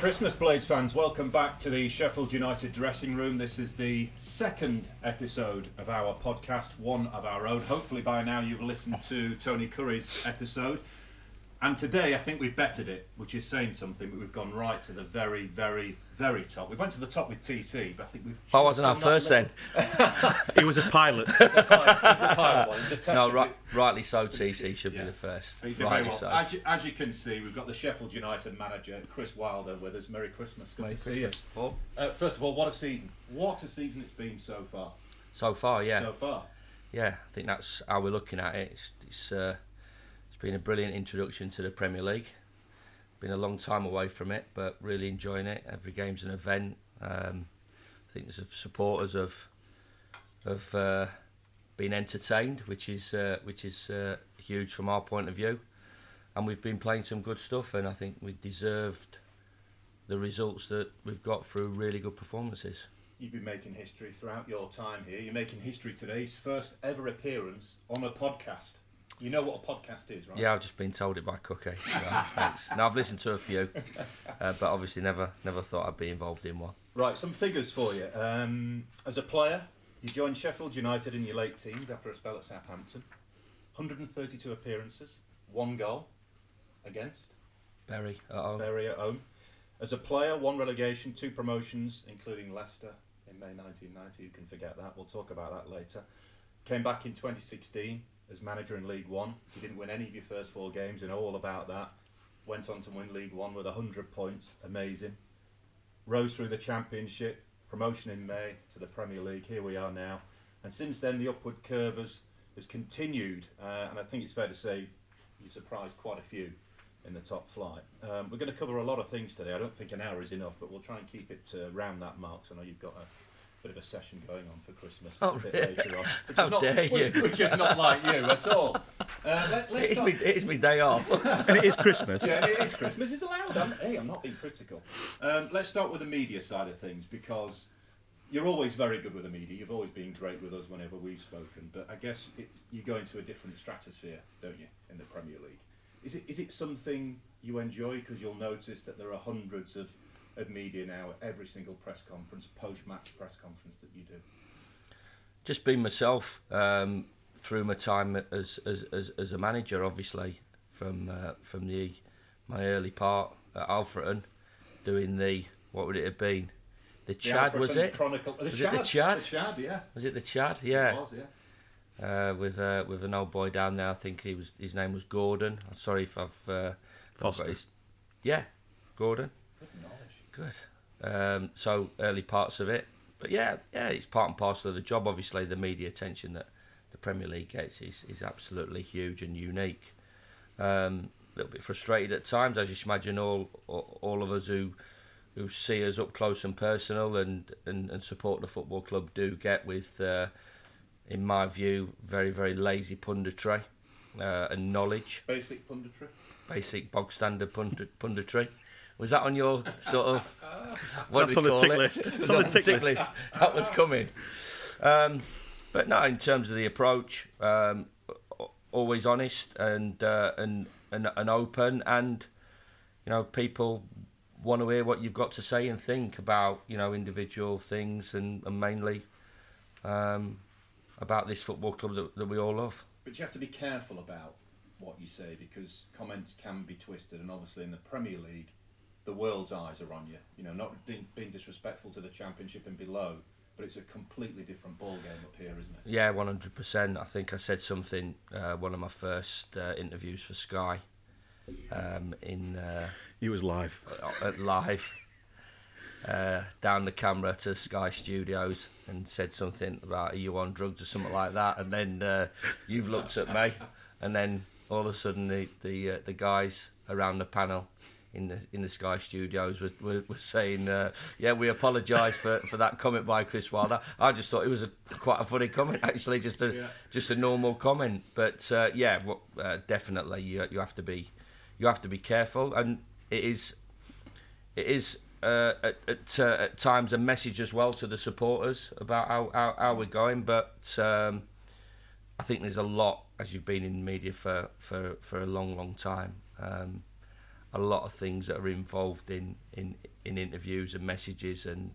Christmas, Blades fans. Welcome back to the Sheffield United dressing room. This is the second episode of our podcast, one of our own. Hopefully by now you've listened to Tony Curry's episode. And today I think we've bettered it, which is saying something, but we've gone right to the very, very, very top. We went to the top with TC, but I think we've... That wasn't our first then. He was a pilot. It was a pilot one. It was a test. No, rightly so, TC should be the first. He did very well. So. As you can see, we've got the Sheffield United manager, Chris Wilder, with us. Merry Christmas. Good to see you. First of all, what a season. What a season it's been so far. So far, yeah. So far. Yeah, I think that's how we're looking at it. It's been a brilliant introduction to the Premier League. Been a long time away from it, but really enjoying it. Every game's an event. I think the supporters have been entertained, which is huge from our point of view. And we've been playing some good stuff, and I think we deserved the results that we've got through really good performances. You've been making history throughout your time here. You're making history today's first ever appearance on a podcast. You know what a podcast is, right? Yeah, I've just been told it by Cookie. So, thanks. Now I've listened to a few, but obviously never thought I'd be involved in one. Right, some figures for you. As a player, you joined Sheffield United in your late teens after a spell at Southampton. 132 appearances, 1 goal against Bury at home. Bury at home. As a player, 1 relegation, 2 promotions, including Leicester in May 1990. You can forget that. We'll talk about that later. Came back in 2016. As manager in League One. You didn't win any of your first 4 games, you know all about that. Went on to win League One with 100 points, amazing. Rose through the Championship, promotion in May to the Premier League, here we are now. And since then the upward curve has continued, and I think it's fair to say you've surprised quite a few in the top flight. We're going to cover a lot of things today. I don't think an hour is enough, but we'll try and keep it around that mark, so I know you've got a bit of a session going on for Christmas a bit later on. How dare you? Which is not like you at all. It's me day off. And it is Christmas. Yeah, it is Christmas. It's allowed. I'm not being critical. Let's start with the media side of things, because you're always very good with the media. You've always been great with us whenever we've spoken. But I guess you go into a different stratosphere, don't you, in the Premier League? Is it something you enjoy? Because you'll notice that there are hundreds of media now at every single press conference, post-match press conference that you do. Just being myself through my time as a manager, obviously from my early part at Alfreton, doing what would it have been? The Chad, was it? Chronicle. Was it the Chad? The Chad, yeah. Was it the Chad? Yeah. It was, yeah. With an old boy down there, I think his name was Gordon. I'm sorry if I've Foster. Gordon. Good knowledge. Good. So early parts of it, but yeah, it's part and parcel of the job. Obviously, the media attention that the Premier League gets is absolutely huge and unique. A little bit frustrated at times, as you should imagine. All of us who see us up close and personal and support the football club do get with, in my view, very, very lazy punditry and knowledge. Basic punditry. Basic bog standard punditry. Was that on your sort of... That's on the tick list. It's on the tick list. That was coming. But no, in terms of the approach, always honest and open, and people want to hear what you've got to say and think about individual things and mainly about this football club that we all love. But you have to be careful about what you say, because comments can be twisted, and obviously in the Premier League the world's eyes are on you. Not being disrespectful to the Championship and below, but it's a completely different ball game up here, isn't it? Yeah, 100%. I think I said something one of my first interviews for Sky. He was live. Live. Down the camera to Sky Studios, and said something about, are you on drugs or something like that, and then you've looked at me, and then all of a sudden the guys around the panel in the Sky Studios were saying, yeah, we apologise for that comment by Chris Wilder. I just thought it was quite a funny comment, actually, just a normal comment. But definitely you have to be careful, and it is at times a message as well to the supporters about how we're going. But I think there's a lot, as you've been in media for a long time. A lot of things that are involved in in interviews and messages and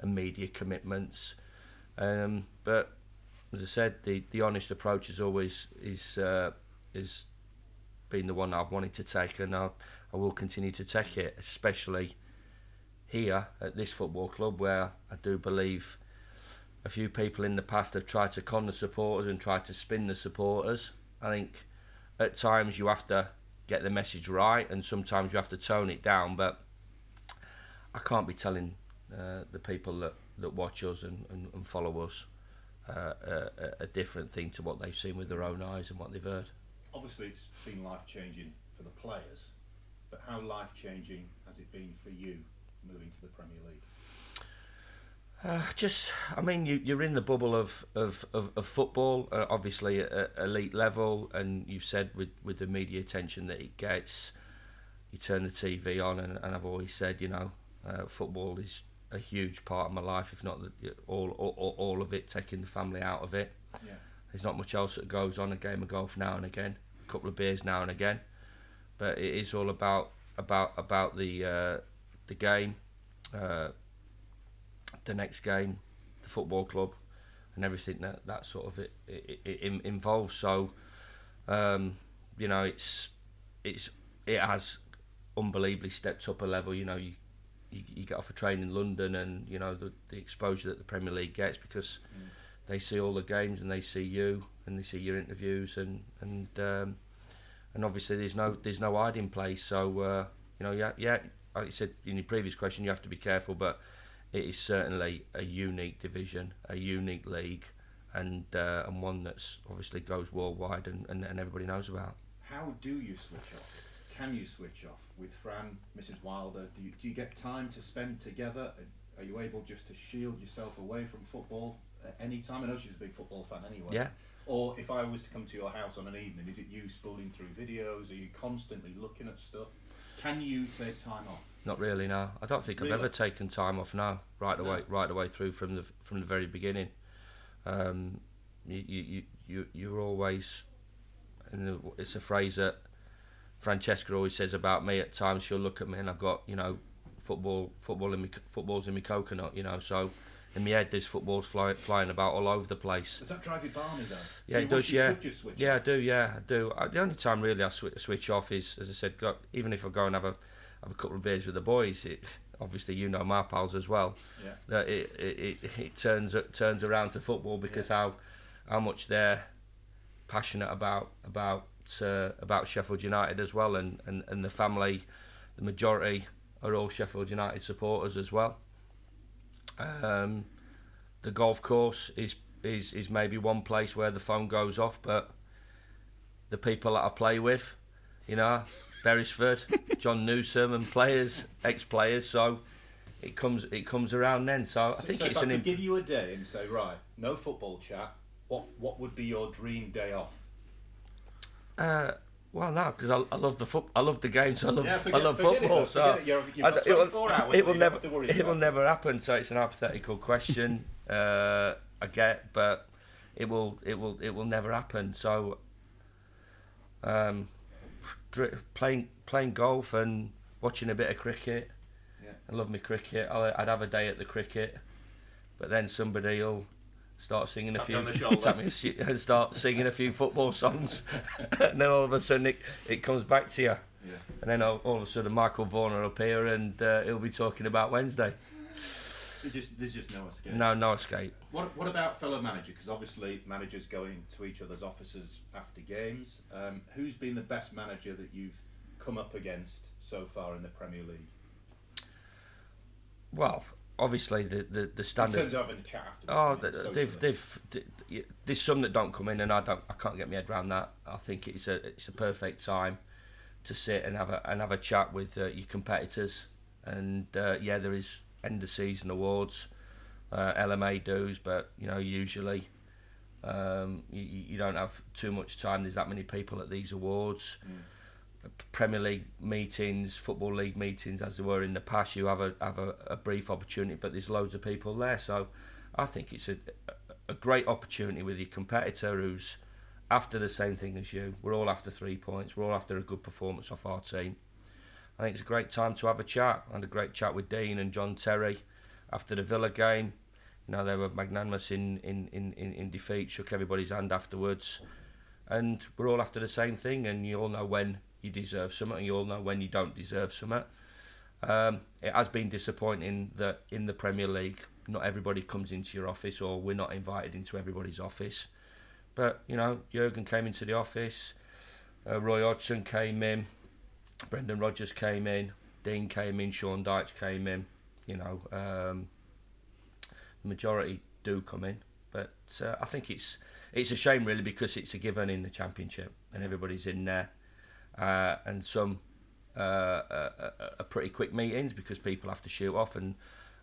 media commitments. But as I said, the honest approach is always is been the one I've wanted to take, and I will continue to take it, especially here at this football club, where I do believe a few people in the past have tried to con the supporters and tried to spin the supporters. I think at times you have to get the message right, and sometimes you have to tone it down, but I can't be telling the people that watch us and follow us a different thing to what they've seen with their own eyes and what they've heard. Obviously it's been life-changing for the players, but how life-changing has it been for you moving to the Premier League? I mean, you're in the bubble of football, obviously at elite level, and you've said with the media attention that it gets, you turn the TV on, and I've always said, football is a huge part of my life, if not all of it, taking the family out of it. Yeah. There's not much else that goes on, a game of golf now and again, a couple of beers now and again, but it is all about the game, the next game, the football club, and everything that sort of it involves. So, it has unbelievably stepped up a level. You get off a train in London, and the exposure that the Premier League gets, because they see all the games and they see you and they see your interviews, and obviously there's no hiding place. So like you said in your previous question, you have to be careful, but it is certainly a unique division, a unique league, and one that's obviously goes worldwide and everybody knows about. How do you switch off? Can you switch off with Fran, Mrs. Wilder? Do you get time to spend together? Are you able just to shield yourself away from football at any time? I know she's a big football fan anyway. Yeah. Or if I was to come to your house on an evening, is it you spooling through videos? Are you constantly looking at stuff? Can you take time off? Not really, no. I don't think Really? I've ever taken time off now. Right away through from the very beginning. You're always, and it's a phrase that Francesca always says about me. At times she'll look at me and I've got football's in my coconut. So in my head there's footballs flying about all over the place. Does that drive you balmy though? Yeah, it does. Yeah, just switch yeah, off? I do. Yeah, I do. The only time really I switch off is, as I said, even if I go and have a couple of beers with the boys. Obviously, my pals as well. Yeah. That it turns around to football, because how much they're passionate about Sheffield United as well, and the family, the majority are all Sheffield United supporters as well. The golf course is maybe one place where the phone goes off, but the people that I play with, Beresford, John Newsom, and ex-players, so it comes around then. So I think so it's if I could give you a day and say, right, no football chat, what would be your dream day off? Well, no, because I love I love the games. I love forget football. It, so you've got 24 hours. It will never have to worry it about will never happen. So it's an hypothetical question. I get, but it will never happen. So playing golf and watching a bit of cricket. Yeah. I love my cricket. I'd have a day at the cricket, but then somebody will start singing tap me and start singing a few football songs, and then all of a sudden it comes back to you. Yeah. And then all of a sudden Michael Vaughan will appear and he'll be talking about Wednesday. There's just no escape. No escape. What about fellow managers? Because obviously managers go into each other's offices after games. Who's been the best manager that you've come up against so far in the Premier League? Well, obviously the standard. In terms of having a chat after. There's some that don't come in, and I can't get my head around that. I think it's a perfect time to sit and have a chat with your competitors, and there is end of season awards, LMA dues, but usually you don't have too much time. There's that many people at these awards. Premier League meetings, Football League meetings, as there were in the past, you have a brief opportunity, but there's loads of people there. So I think it's a great opportunity with your competitor who's after the same thing as you. We're all after 3 points. We're all after a good performance off our team. I think it's a great time to have a chat. I had a great chat with Dean and John Terry after the Villa game. You know, they were magnanimous in defeat, shook everybody's hand afterwards. And we're all after the same thing, and you all know when you deserve something, and you all know when you don't deserve something. It has been disappointing that in the Premier League, not everybody comes into your office, or we're not invited into everybody's office. But, you know, Jurgen came into the office, Roy Hodgson came in, Brendan Rodgers came in, Dean came in, Sean Dyche came in. You know, the majority do come in, but I think it's a shame really, because it's a given in the Championship and everybody's in there, and some are pretty quick meetings because people have to shoot off, and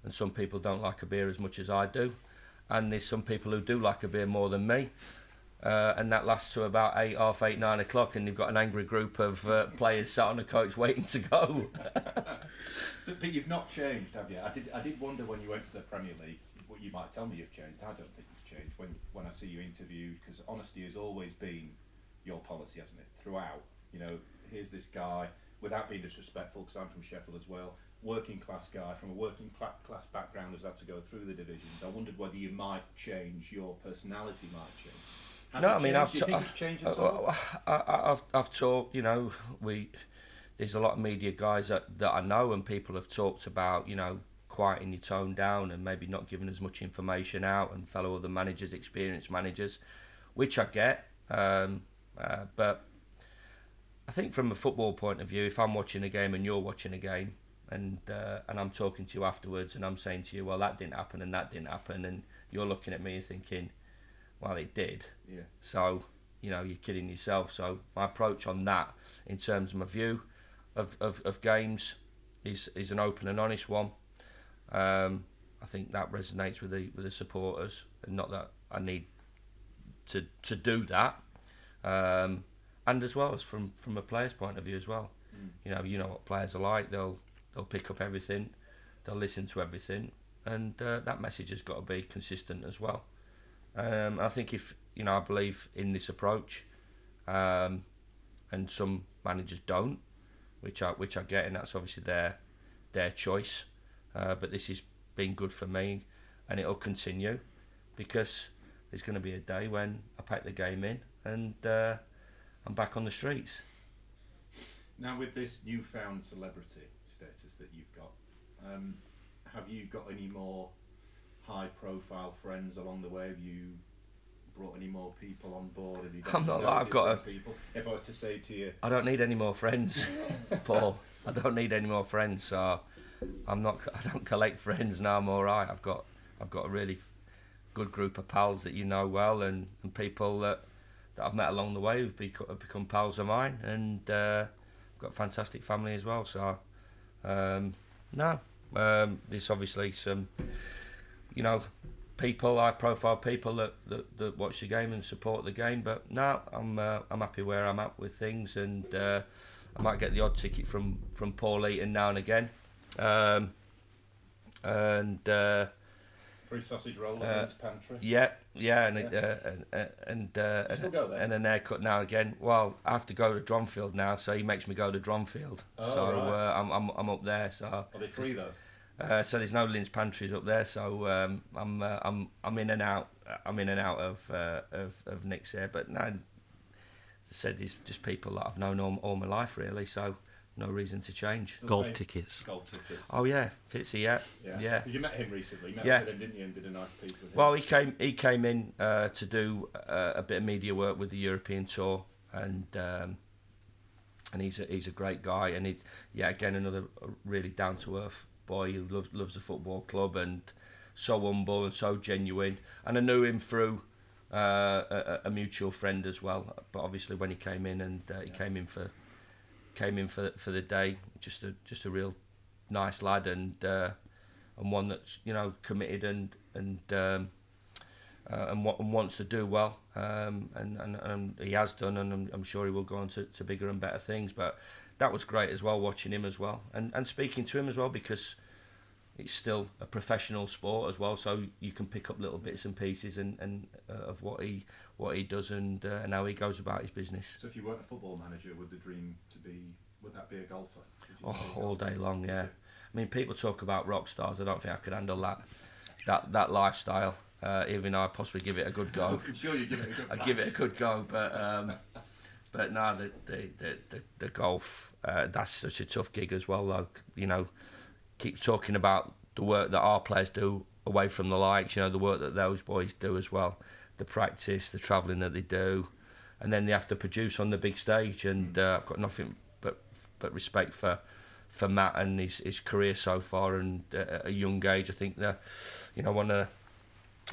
some people don't like a beer as much as I do, and there's some people who do like a beer more than me. And that lasts to about 8, half 8, 9 o'clock, and you've got an angry group of players sat on the coach waiting to go. But you've not changed, have you? I did wonder when you went to the Premier League, what you might tell me you've changed. I don't think you've changed when I see you interviewed, because honesty has always been your policy, hasn't it? Throughout, you know, here's this guy, without being disrespectful, because I'm from Sheffield as well, working class guy from a working class background, has had to go through the divisions. I wondered whether you might change, your personality might change. No, I mean, do you think it's changed at all? I've talked, you know, there's a lot of media guys that I know, and people have talked about, you know, quieting your tone down and maybe not giving as much information out, and fellow other managers, experienced managers, which I get. But I think from a football point of view, if I'm watching a game and you're watching a game, and I'm talking to you afterwards, and I'm saying to you, well, that didn't happen and that didn't happen, and you're looking at me and thinking, well, it did. Yeah. So, you know, you're kidding yourself. So my approach on that, in terms of my view of games, is an open and honest one. I think that resonates with the supporters, and not that I need to do that. And as well as from a player's point of view as well. You know what players are like. They'll pick up everything, they'll listen to everything, and that message has got to be consistent as well. I think if, you know, I believe in this approach, and some managers don't, which I get, and that's obviously their choice. But this has been good for me, and it'll continue, because there's going to be a day when I pack the game in and I'm back on the streets. Now, with this newfound celebrity status that you've got, have you got any more high-profile friends along the way? Have you brought any more people on board? Have you got I'm not like I've got people? If I was to say to you, I don't need any more friends, Paul. I don't need any more friends. So I don't collect friends now. I'm all right. I've got a really good group of pals that you know well, and people that I've met along the way who've become pals of mine, and I've got a fantastic family as well. So there's obviously some, you know, people, high-profile people that watch the game and support the game. But no, I'm happy where I'm at with things, and I might get the odd ticket from Paul Eaton now and again. free sausage roll in his pantry. Yeah, and Still go there? and an haircut now and again. Well, I have to go to Dronfield now, so he makes me go to Dronfield. Oh, so right. I'm up there. So Are they free though? So there's no Lynn's pantries up there, so I'm in and out. I'm in and out of Nick's here, but no, as I said, it's just people that I've known all my life really. So no reason to change. Golf tickets. Oh yeah, Fitzy, yeah. 'Cause you met him recently. You met Yeah. with him, didn't you, and did a nice piece with him? Well, he came in to do a bit of media work with the European tour, and he's a great guy, and again another really down to earth boy who loves the football club, and so humble and so genuine. And I knew him through a mutual friend as well. But obviously when he came in, and he came in for the day, just a real nice lad, and one that's, you know, committed and wants to do well, and he has done, and I'm sure he will go on to bigger and better things. But that was great as well, watching him as well, and speaking to him as well, because it's still a professional sport as well. So you can pick up little bits and pieces and of what he does and how he goes about his business. So if you weren't a football manager, would that be a golfer? All day long, yeah. I mean, people talk about rock stars. I don't think I could handle that lifestyle. Even though I'd possibly give it a good go. I'm sure you'd give it a good go. I'd give it a good go, but no, the golf, that's such a tough gig as well. Like, you know, keep talking about the work that our players do away from the likes, you know, the work that those boys do as well, the practice, the travelling that they do, and then they have to produce on the big stage. And I've got nothing but respect for Matt and his career so far. And at a young age, I think that, you know, one of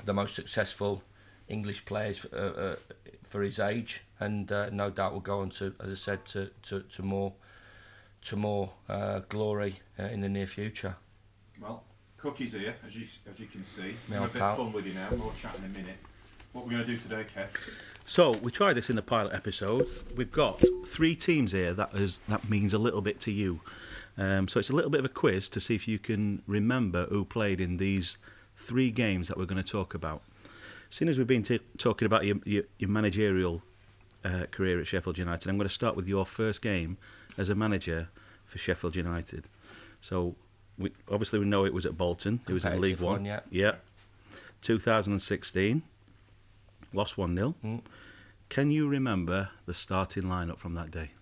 the most successful English players for his age, and no doubt will go on to, as I said, to more glory in the near future. Well, Cookie's here, as you can see. My We're a old bit pal. of fun with you now. More chat in a minute. What we're going to do today, Kev? So we tried this in the pilot episode. We've got 3 teams here that means a little bit to you. So it's a little bit of a quiz to see if you can remember who played in these 3 games that we're going to talk about. Seeing as we've been talking about your managerial career at Sheffield United, I'm going to start with your first game as a manager for Sheffield United. So we know it was at Bolton. It was in League One. Yeah. 2016. Lost 1-0. Can you remember the starting lineup from that day?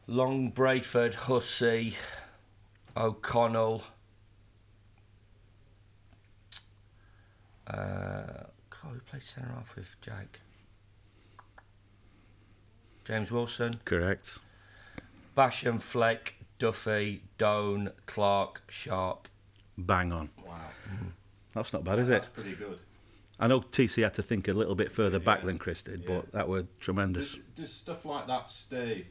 Long, Brayford, Hussey, O'Connell. Who played centre half with Jack? James Wilson. Correct. Basham, Fleck, Duffy, Doan, Clark, Sharp. Bang on. Wow. That's not bad, is it? That's pretty good. I know TC had to think a little bit further back than Chris did, but that were tremendous. Does stuff like that stay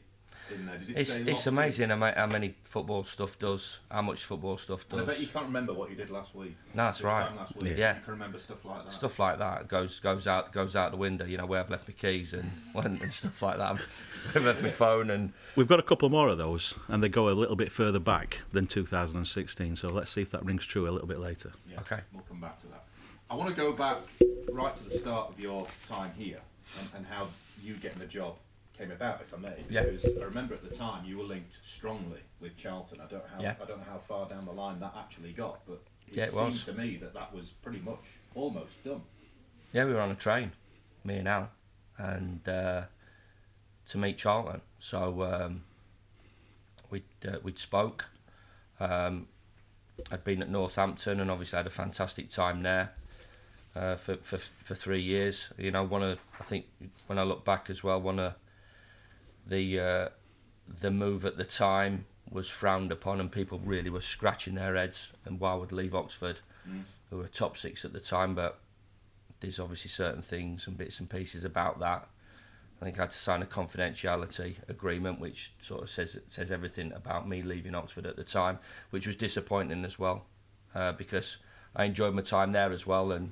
in there? Does it stay It's locked amazing how many football stuff does, how much football stuff in? And I bet does. you can't remember what you did last week. No, that's This right. time last week. Yeah. You can remember stuff like that. Stuff like that goes out the window. You know, where I've left my keys and stuff like that. I've left my phone and. We've got a couple more of those, and they go a little bit further back than 2016, so let's see if that rings true a little bit later. Yeah, Okay. We'll come back to that. I want to go back right to the start of your time here and how you getting the job came about, if I may. Yeah. Because I remember at the time you were linked strongly with Charlton. I don't know how far down the line that actually got, but it seemed to me that was pretty much almost done. Yeah, we were on a train, me and Al, and to meet Charlton. So we'd spoke. I'd been at Northampton and obviously had a fantastic time there for 3 years. You know, I think when I look back as well, one of the move at the time was frowned upon, and people really were scratching their heads and why would leave Oxford, who were top 6 at the time. But there's obviously certain things and bits and pieces about that. I think I had to sign a confidentiality agreement, which sort of says everything about me leaving Oxford at the time, which was disappointing as well, because I enjoyed my time there as well, and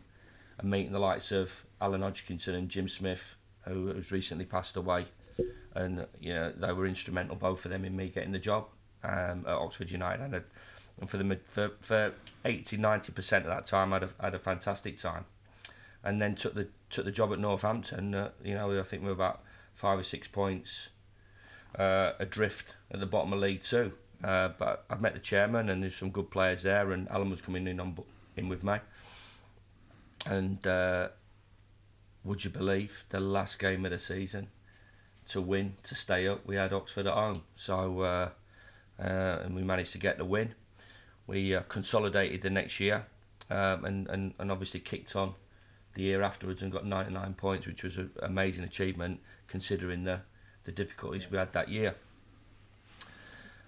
meeting the likes of Alan Hodgkinson and Jim Smith, who has recently passed away, and you know they were instrumental, both of them, in me getting the job at Oxford United. And for 80-90% of that time, I had a fantastic time, and then took the job at Northampton. You know, I think we were about 5 or 6 points adrift at the bottom of League Two. But I met the chairman, and there's some good players there, and Alan was coming in with me. And would you believe, the last game of the season to win, to stay up, we had Oxford at home. So and we managed to get the win. We consolidated the next year, and obviously kicked on the year afterwards and got 99 points, which was an amazing achievement considering the difficulties we had that year.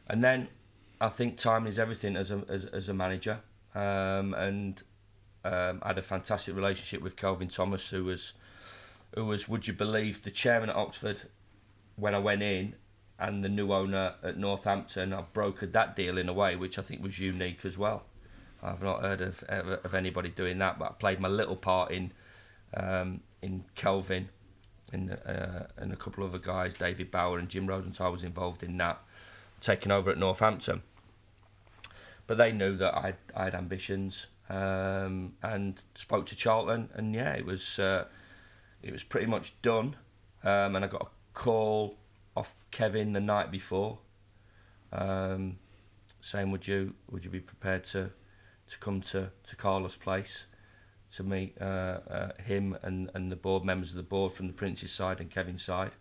And then I think timing is everything as a manager, and I had a fantastic relationship with Kelvin Thomas, who was, would you believe, the chairman at Oxford when I went in, and the new owner at Northampton. I brokered that deal in a way which I think was unique as well. I've not heard of anybody doing that, but I played my little part in Kelvin and a couple of other guys, David Bauer and Jim Rosenthal was involved in that, taking over at Northampton. but they knew that I had ambitions, and spoke to Charlton, and yeah, it was pretty much done. And I got a call off Kevin the night before, saying would you be prepared to come to Carlos' place to meet him and the board members of the board from the Prince's side and Kevin's side.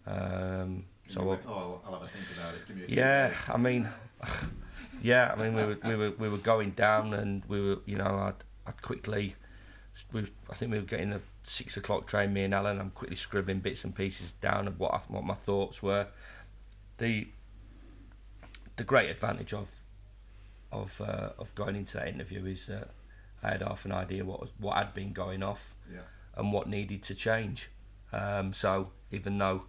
So I'll have a think about it. Give me a few yeah, days. I mean, yeah, I mean we were going down, and we were, you know, I'd quickly, I think we were getting the 6 o'clock train, me and Alan. I'm quickly scribbling bits and pieces down of what my thoughts were. The great advantage of going into that interview is that I had half an idea what had been going off, and what needed to change. So even though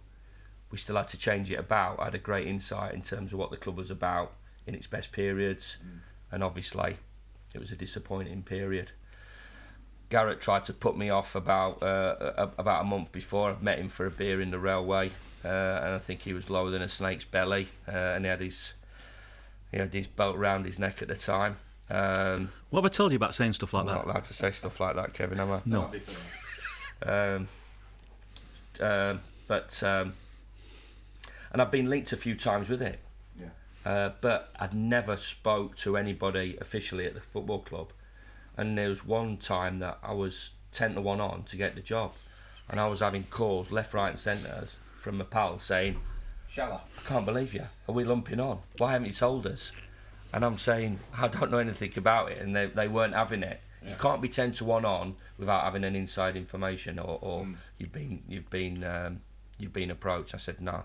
we still had to change it about, I had a great insight in terms of what the club was about in its best periods, and obviously it was a disappointing period. Garrett tried to put me off about a month before. I'd met him for a beer in the railway, and I think he was lower than a snake's belly, and he had his belt round his neck at the time. What have I told you about saying stuff like I'm that? not allowed to say stuff like that, Kevin, am I? No. And I've been linked a few times with it. Yeah. But I'd never spoke to anybody officially at the football club. And there was one time that I was 10 to 1 on to get the job, and I was having calls left, right and centre from my pals saying, Shala. I can't believe you, are we lumping on? Why haven't you told us? And I'm saying, I don't know anything about it, and they weren't having it. You can't be 10 to 1 on without having an inside information, or you've been approached. I said no.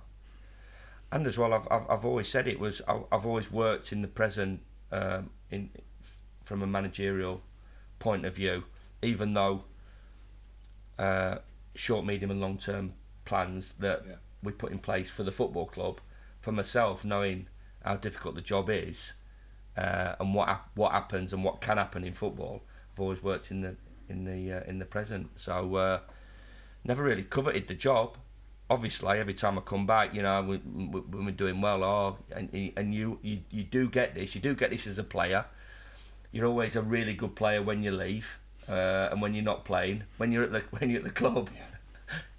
And as well, I've always said it was, I've always worked in the present, from a managerial point of view, even though short, medium and long term plans that we put in place for the football club, for myself, knowing how difficult the job is, and what happens and what can happen in football, I've always worked in the present. So never really coveted the job. Obviously, every time I come back, you know, when we're doing well, and you do get this. You do get this as a player. You're always a really good player when you leave, and when you're not playing. When you're at the club,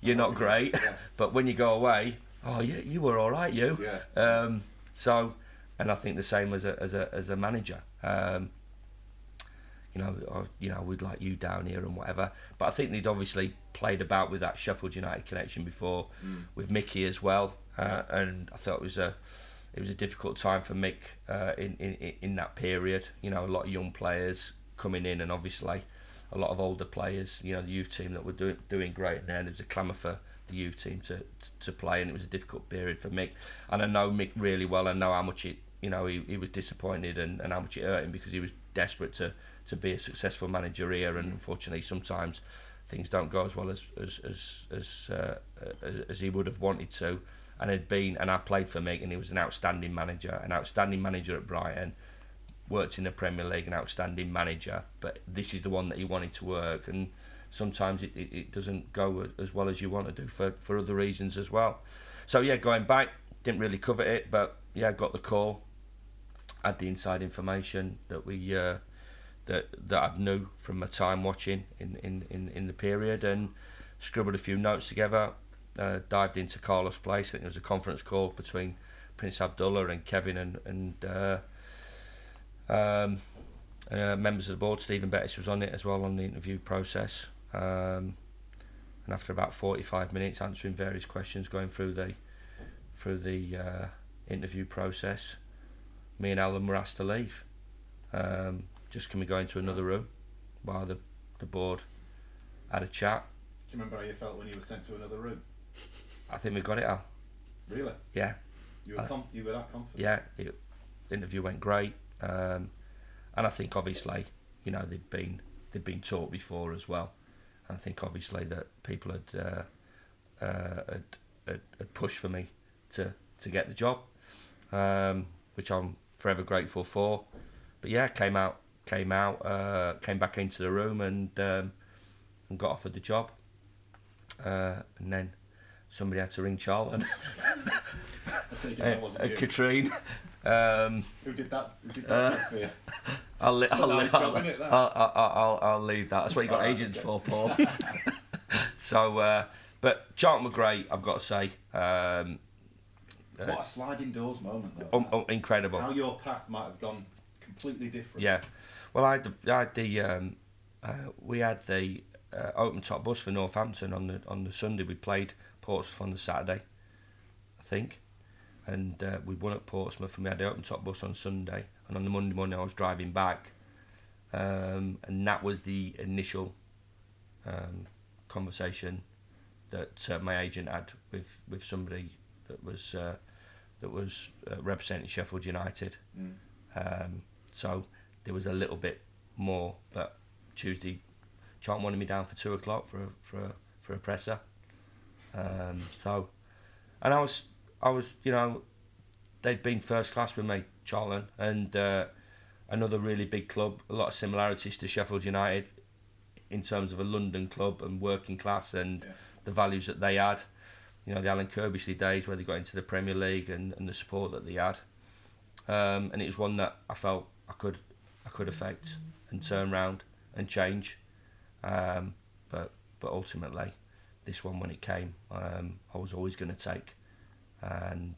you're not great. Yeah. But when you go away, you were all right, you. Yeah. So, and I think the same as a manager. We'd like you down here and whatever. But I think they'd obviously played about with that Sheffield United connection before, with Mickey as well. And I thought it was a difficult time for Mick in that period. You know, a lot of young players coming in, and obviously a lot of older players. You know, the youth team that were doing great, and then there was a clamour for the youth team to play, and it was a difficult period for Mick. And I know Mick really well. I know how much he was disappointed, and how much it hurt him, because he was desperate to be a successful manager here, and unfortunately sometimes things don't go as well as he would have wanted to. And I played for Mick, and he was an outstanding manager at Brighton, worked in the Premier League, an outstanding manager, but this is the one that he wanted to work, and sometimes it doesn't go as well as you want to do for other reasons as well. So yeah, going back, didn't really cover it, but yeah, got the call, had the inside information that we that I knew from my time watching in the period, and scribbled a few notes together. Dived into Carlos' place. I think there was a conference call between Prince Abdullah and Kevin and members of the board. Stephen Bettis was on it as well, on the interview process. And after about 45 minutes answering various questions, going through the interview process, me and Alan were asked to leave. Just can we go into another room while the board had a chat. Do you remember how you felt when you were sent to another room? I think we got it, Al. Really? Yeah. You were that confident? Yeah, the interview went great, and I think obviously, you know, they'd been taught before as well. And I think obviously that people had pushed for me to get the job, which I'm forever grateful for. But yeah, came back into the room and got offered the job, and then somebody had to ring Charlton. I take it that wasn't you. Katrine, Who did that? Who did that for you? I'll leave that. That's what you got Alright, agents okay. for, Paul. So, but Charlton were great, I've got to say. What a sliding doors moment, though. Incredible. How your path might have gone completely different. Yeah. Well, we had the open top bus for Northampton on the Sunday. We played Portsmouth on the Saturday, I think, and we won at Portsmouth. And we had the open top bus on Sunday, and on the Monday morning I was driving back, and that was the initial conversation that my agent had with somebody that was representing Sheffield United. So there was a little bit more, but Tuesday, Charlton wanted me down for 2 o'clock for a presser. So, and I was, you know, they'd been first class with me, Charlton, and another really big club. A lot of similarities to Sheffield United in terms of a London club and working class and the values that they had. You know, the Alan Kirbishley days where they got into the Premier League and the support that they had. And it was one that I felt I could affect and turn round and change. But ultimately, this one, when it came, I was always going to take. And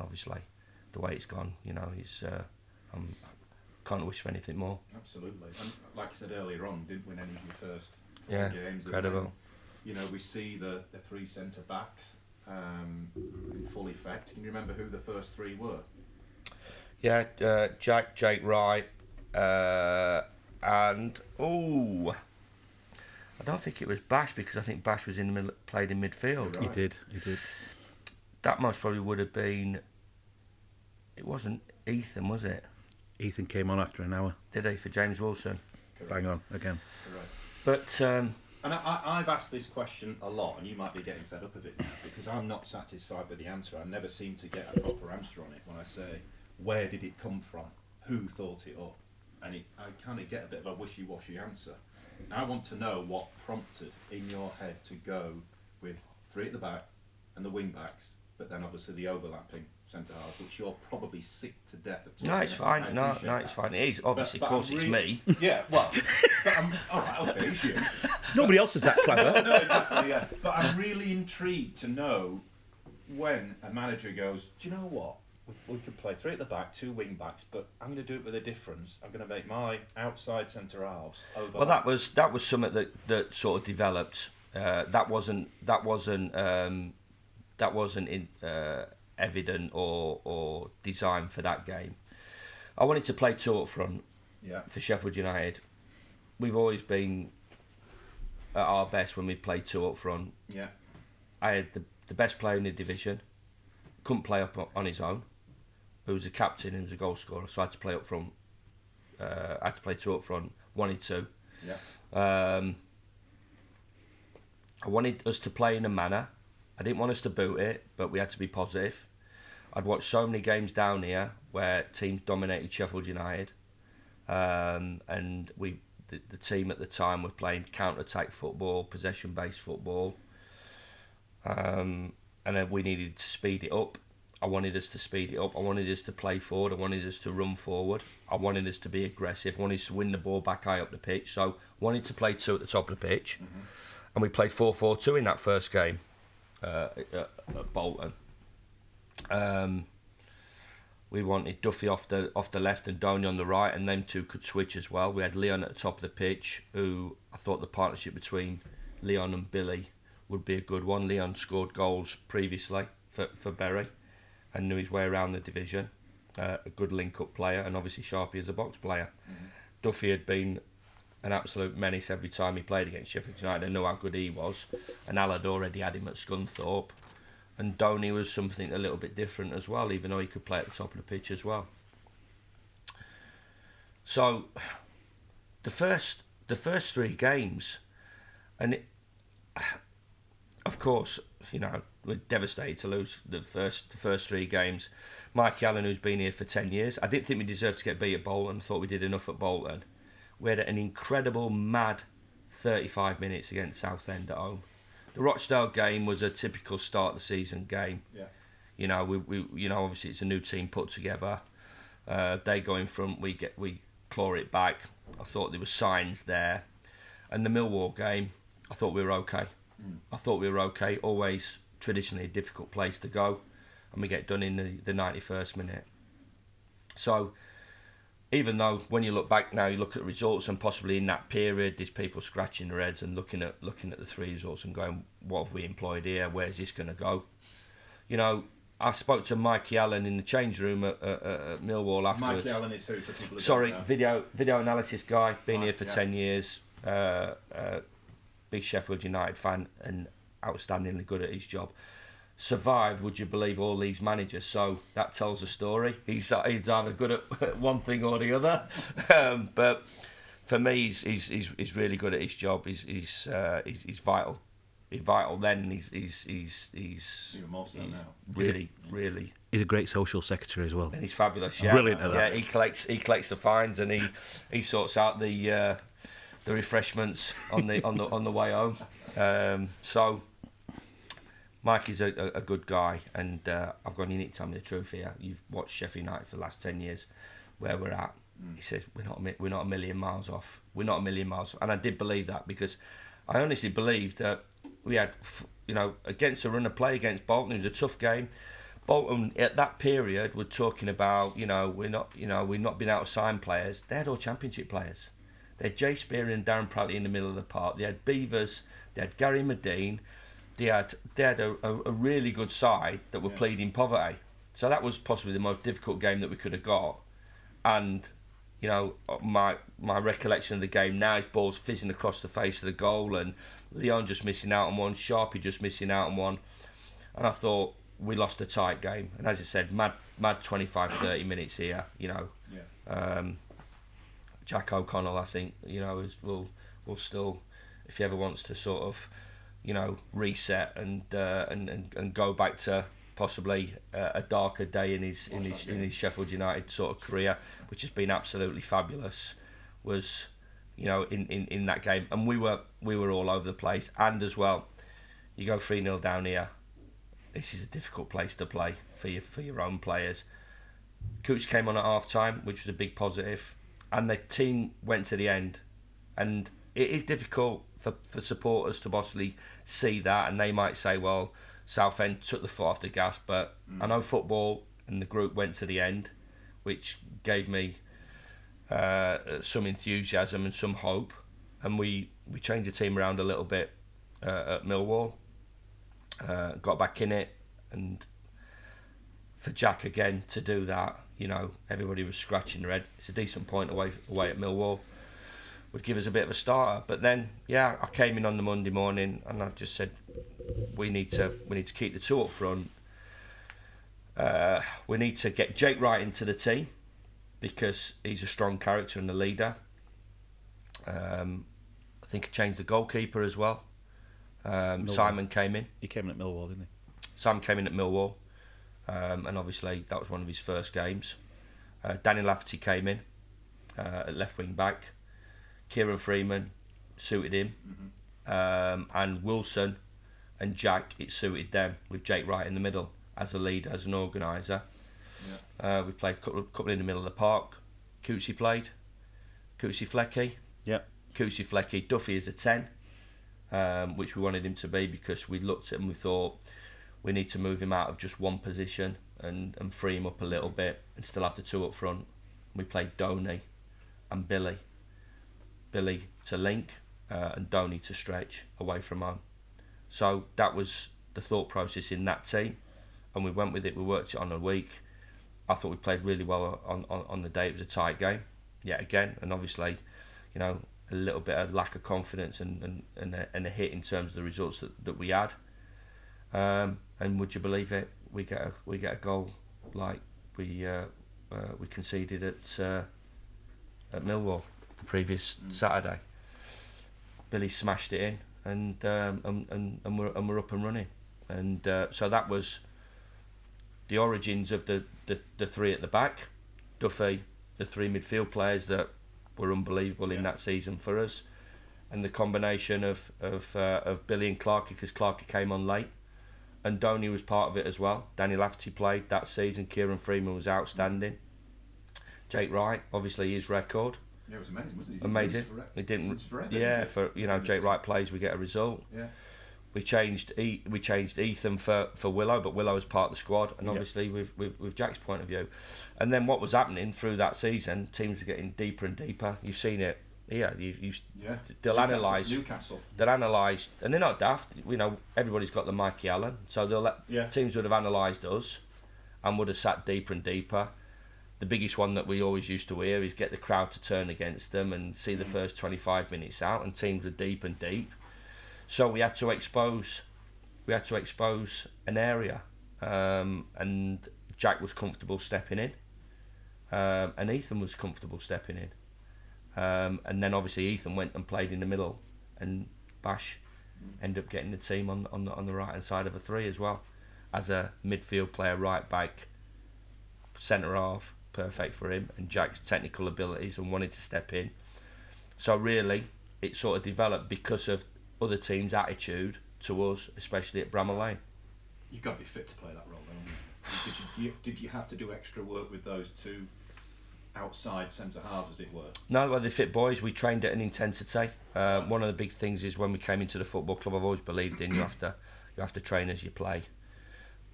obviously, the way it's gone, you know, I can't wish for anything more. Absolutely. And like I said earlier on, didn't win any of your first 4 games. Incredible. Then, you know, we see the 3 centre backs in full effect. Can you remember who the first 3 were? Yeah, Jake Wright, and I don't think it was Bash, because I think Bash was in the middle, played in midfield. Right. He did. That most probably would have been. It wasn't Ethan, was it? Ethan came on after an hour. Did he, for James Wilson? Correct. Bang on again. Correct. But And I've asked this question a lot, and you might be getting fed up of it now, because I'm not satisfied with the answer. I never seem to get a proper answer on it when I say, where did it come from? Who thought it up? And I kind of get a bit of a wishy-washy answer. I want to know what prompted in your head to go with 3 at the back and the wing-backs, but then obviously the overlapping centre-halves, which you're probably sick to death of. no, it's fine. No, it's fine. It is obviously, of course, it's me. Yeah, well, but all right, okay, it's you. Nobody else is that clever. No, exactly, yeah. But I'm really intrigued to know when a manager goes, do you know what? We could play 3 at the back, 2 wing backs, but I'm going to do it with a difference. I'm going to make my outside centre halves over. Well, that was something that sort of developed. That wasn't evident or designed for that game. I wanted to play 2 up front. Yeah. For Sheffield United, we've always been at our best when we've played 2 up front. Yeah. I had the best player in the division, couldn't play up on his own, who was a captain and was a goal scorer, so I had to play up front. I had to play 2 up front, wanted to. Yeah. I wanted us to play in a manner. I didn't want us to boot it, but we had to be positive. I'd watched so many games down here where teams dominated Sheffield United, and the team at the time were playing counter-attack football, possession-based football, and then we needed to speed it up. I wanted us to speed it up. I wanted us to play forward. I wanted us to run forward. I wanted us to be aggressive. I wanted us to win the ball back high up the pitch. So I wanted to play 2 at the top of the pitch, and we played 4-4-2 in that first game at Bolton. We wanted Duffy off the left and Donny on the right, and them 2 could switch as well. We had Leon at the top of the pitch, who I thought the partnership between Leon and Billy would be a good one. Leon scored goals previously for Bury and knew his way around the division. A good link-up player, and obviously Sharpie as a box player. Duffy had been an absolute menace every time he played against Sheffield United. I know how good he was, and Al had already had him at Scunthorpe. And Donny was something a little bit different as well, even though he could play at the top of the pitch as well. So the first 3 games, and of course, you know, we're devastated to lose the first 3 games. Mike Allen, who's been here for 10 years, I didn't think we deserved to get beat at Bolton. I thought we did enough at Bolton. We had an incredible, mad 35 minutes against Southend at home. The Rochdale game was a typical start of the season game. Yeah. You know, we obviously it's a new team put together. They go in front, we claw it back. I thought there were signs there, and the Millwall game, I thought we were okay. I thought we were okay. Always traditionally a difficult place to go, and we get done in the 91st minute. So, even though when you look back now, you look at results, and possibly in that period, there's people scratching their heads and looking at the 3 results and going, "What have we employed here? Where's this going to go?" You know, I spoke to Mikey Allen in the change room at Millwall afterwards. Mikey Allen is who for people who Sorry, don't know? video analysis guy, been Right, here for 10 years. Big Sheffield United fan and outstandingly good at his job. Survived, would you believe, all these managers? So that tells a story. He's either good at one thing or the other. But for me, he's really good at his job. He's vital. He's vital then. He's Even more so now. Really. He's a great social secretary as well. And he's fabulous. Yeah, Brilliant at that. Yeah, he collects the fines and he sorts out the refreshments on the way home. So Mike is a good guy, and I've got you need to tell me the truth here. You've watched Sheffield United for the last 10 years, where we're at. He says we're not a million miles off. We're not a million miles off. And I did believe that, because I honestly believed that we had, against a run of play against Bolton, it was a tough game. Bolton at that period were talking about, we're not being able to sign players. They had all Championship players. They had Jay Spear and Darren Prattley in the middle of the park. They had Beavers. They had Gary Medine. They had a really good side that were pleading poverty. So that was possibly the most difficult game that we could have got. And my recollection of the game now is balls fizzing across the face of the goal, and Leon just missing out on one, Sharpie just missing out on one, and I thought we lost a tight game. And as I said, mad 25-30 minutes here. Jack O'Connell, I think, will still, if he ever wants to sort of, reset and go back to possibly a darker day in his Sheffield United sort of career, which has been absolutely fabulous, was in that game. And we were all over the place. And as well, you go 3-0 down here, this is a difficult place to play for your own players. Cooch came on at half time, which was a big positive, and the team went to the end. And it is difficult for supporters to possibly see that, and they might say, well, Southend took the foot off the gas, but I know football and the group went to the end, which gave me some enthusiasm and some hope. And we changed the team around a little bit at Millwall, got back in it, and for Jack again to do that, everybody was scratching their head. It's a decent point away at Millwall. Would give us a bit of a starter, but then I came in on the Monday morning and I just said we need to keep the two up front. We need to get Jake Wright into the team because he's a strong character and a leader. I think I changed the goalkeeper as well. Simon came in. He came in at Millwall, didn't he? Simon came in at Millwall, and obviously that was one of his first games. Danny Lafferty came in at left wing back. Kieran Freeman suited him, and Wilson and Jack, it suited them, with Jake Wright in the middle as a leader, as an organiser. We played a couple in the middle of the park. Cootsy played. Cootsy Flecky. Cootsy Flecky. Duffy is a 10, which we wanted him to be, because we looked at him, we thought we need to move him out of just one position and free him up a little bit and still have the two up front. We played Donny and Billy to link, and Donny to stretch away from home. So that was the thought process in that team, and we went with it. We worked it on a week. I thought we played really well on the day. It was a tight game yet again, and obviously, a little bit of lack of confidence and a hit in terms of the results that we had. And would you believe it? We get a goal like we conceded at Millwall the previous Saturday. Billy smashed it in, and we're up and running. And so that was the origins of the three at the back. Duffy, the three midfield players that were unbelievable in that season for us, and the combination of Billy and Clarkey, because Clarkey came on late, and Donny was part of it as well. Danny Lafferty played that season. Kieran Freeman was outstanding. Jake Wright, obviously his record. Yeah, it was amazing, wasn't it? Amazing. He didn't. For Jake Wright plays, we get a result. Yeah. We changed Ethan for Willow, but Willow was part of the squad, and obviously with Jack's point of view. And then what was happening through that season, teams were getting deeper and deeper. You've seen it. Yeah, they'll analyse. Newcastle. They'll analyse, and they're not daft. Everybody's got the Mikey Allen, so teams would have analysed us, and would have sat deeper and deeper. The biggest one that we always used to hear is get the crowd to turn against them and see the first 25 minutes out, and teams were deep and deep. So we had to expose an area, and Jack was comfortable stepping in, and Ethan was comfortable stepping in. And then obviously Ethan went and played in the middle, and Bash ended up getting the team on the right hand side of a three as well, as a midfield player, right back, centre half, perfect for him, and Jack's technical abilities and wanted to step in. So really, it sort of developed because of other teams' attitude to us, especially at Bramall Lane. You've got to be fit to play that role, don't you? Did you have to do extra work with those two outside centre halves, as it were? No, well, they're fit boys. We trained at an intensity. One of the big things is when we came into the football club, I've always believed in you have to train as you play.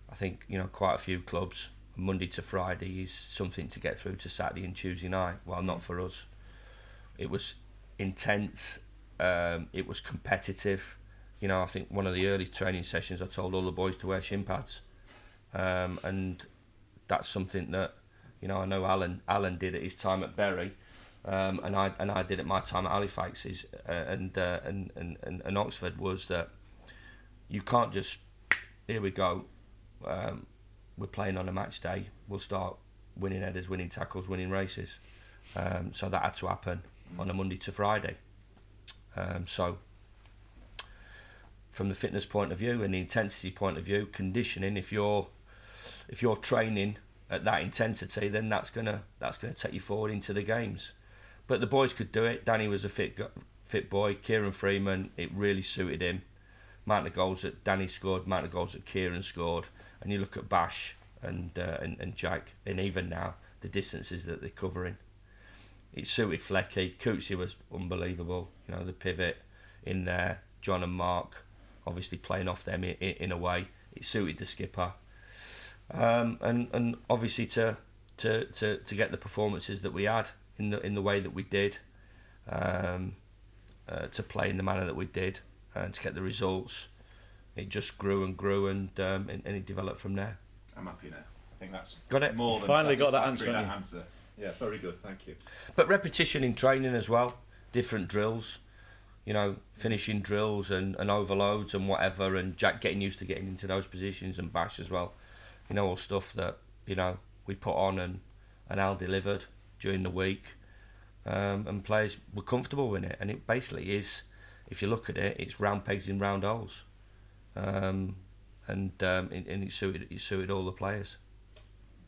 I think quite a few clubs, Monday to Friday is something to get through to Saturday and Tuesday night. Well, not for us. It was intense. It was competitive. I think one of the early training sessions, I told all the boys to wear shin pads, and that's something that I know Alan did at his time at Bury, and I did at my time at Halifax and Oxford, was that you can't just, here we go, we're playing on a match day, we'll start winning headers, winning tackles, winning races. So that had to happen on a Monday to Friday. So from the fitness point of view and the intensity point of view, conditioning, if you're training at that intensity, then that's gonna take you forward into the games. But the boys could do it. Danny was a fit boy. Kieran Freeman, it really suited him. Amount of goals that Danny scored, amount of goals that Kieran scored, and you look at Bash and Jack, and even now the distances that they're covering, it suited Flecky. Cookson was unbelievable. The pivot in there. John and Mark, obviously playing off them in a way. It suited the skipper. And obviously to get the performances that we had in the way that we did, to play in the manner that we did, and to get the results, it just grew and grew, and it developed from there. I'm happy now. I think that's got it. More than finally got that answer. Yeah, very good. Thank you. But repetition in training as well, different drills, finishing drills and overloads and whatever, and Jack getting used to getting into those positions, and Bash as well. All stuff that we put on and Al delivered during the week, and players were comfortable in it. And it basically is, if you look at it, it's round pegs in round holes, and it suited all the players.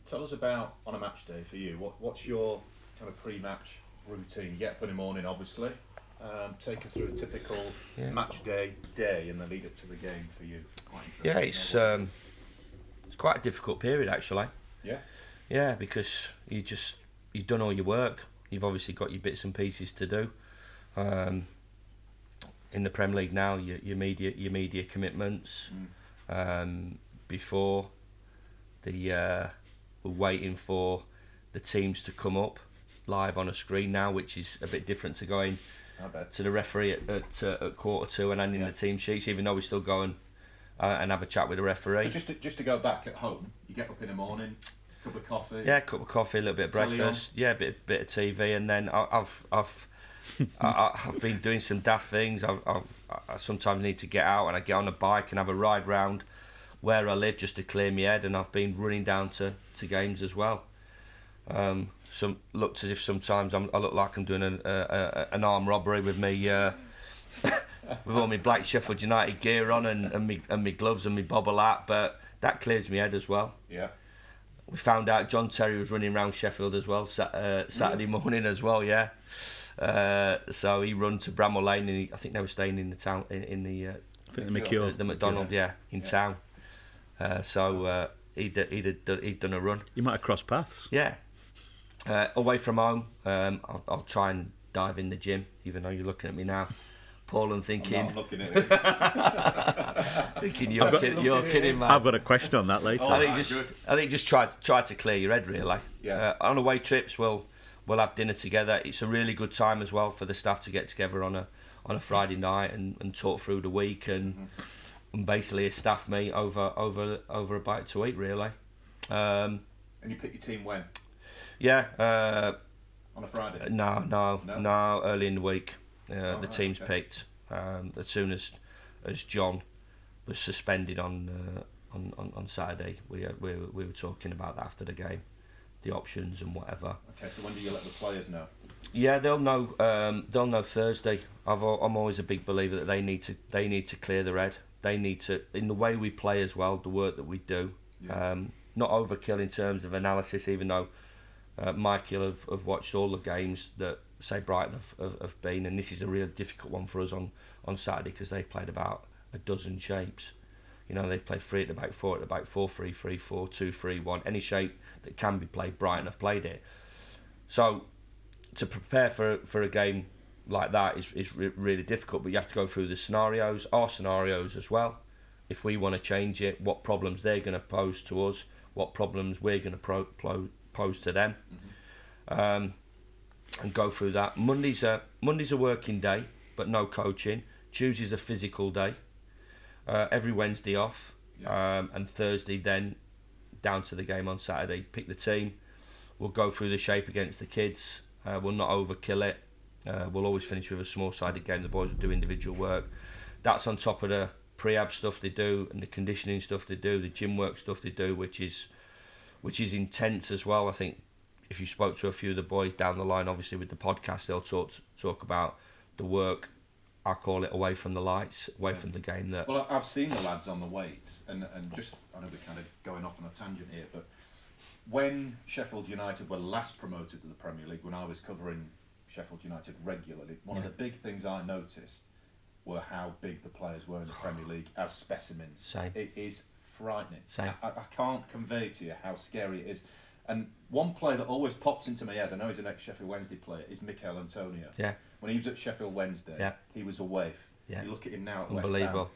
Tell us about on a match day for you. What's your kind of pre-match routine? You get up in the morning, obviously. Take us through a typical match day in the lead up to the game for you. Quite interesting. Yeah, it's quite a difficult period actually. Yeah. Yeah, because you've done all your work. You've obviously got your bits and pieces to do. In the Premier League now, your media commitments. Before we're waiting for the teams to come up live on a screen now, which is a bit different to going to the referee at 2:15 and handing the team sheets, even though we still go and have a chat with the referee. But just to go back at home, you get up in the morning, cup of coffee. Yeah, cup of coffee, a little bit of breakfast. Yeah, a bit of TV, and then I've been doing some daft things. I sometimes need to get out, and I get on a bike and have a ride round where I live just to clear my head, and I've been running down to games as well. Looked as if sometimes I look like I'm doing an armed robbery with me with all my black Sheffield United gear on and my gloves and my bobble hat, but that clears my head as well. Yeah. We found out John Terry was running around Sheffield as well Saturday morning as well. Yeah. So he run to Bramall Lane, and I think they were staying in the town in the the McCure. the McDonald, in town. So he'd done a run. You might have crossed paths. Yeah. Away from home, I'll try and dive in the gym, even though you're looking at me now, Paul, and thinking. I'm looking at you. Thinking you're kidding, man. I've got a question on that later. I think just try to clear your head, really. Yeah. On away trips, we'll have dinner together. It's a really good time as well for the staff to get together on a Friday night and talk through the week and basically a staff meet over a bite to eat, really. And you pick your team when? Yeah. On a Friday? No, early in the week. The right, team's okay. picked as soon as John was suspended on Saturday. We were talking about that after the game, the options and whatever. Okay, so when do you let the players know? Yeah, they'll know Thursday. I'm always a big believer that they need to clear their head. They need to, in the way we play as well, the work that we do. Yeah. Not overkill in terms of analysis, even though Michael have watched all the games that say Brighton have been, and this is a real difficult one for us on Saturday because they've played about a dozen shapes. You know, they've played 3 at the back, 4 at the back, 4-3-3, 4-2-3-1. Any shape that can be played, Brighton have played it. So to prepare for a game like that is really difficult, but you have to go through the scenarios, our scenarios as well. If we want to change it, what problems they're going to pose to us, what problems we're going to pose to them, and go through that. Monday's a working day, but no coaching. Tuesday's a physical day. Every Wednesday off, and Thursday then down to the game on Saturday. Pick the team. We'll go through the shape against the kids. We'll not overkill it. We'll always finish with a small-sided game. The boys will do individual work. That's on top of the pre-ab stuff they do and the conditioning stuff they do, the gym work stuff they do, which is intense as well. I think if you spoke to a few of the boys down the line, obviously with the podcast, they'll talk about the work. I call it away from the lights, away from the game. That Well, I've seen the lads on the weights, and just, I know we're kind of going off on a tangent here, but when Sheffield United were last promoted to the Premier League, when I was covering Sheffield United regularly, one of the big things I noticed were how big the players were in the Premier League as specimens. Same. It is frightening. Same. I can't convey to you how scary it is. And one player that always pops into my head, I know he's an ex-Sheffield Wednesday player, is Mikel Antonio. Yeah. When he was at Sheffield Wednesday, he was a waif. Yeah. You look at him now at Unbelievable.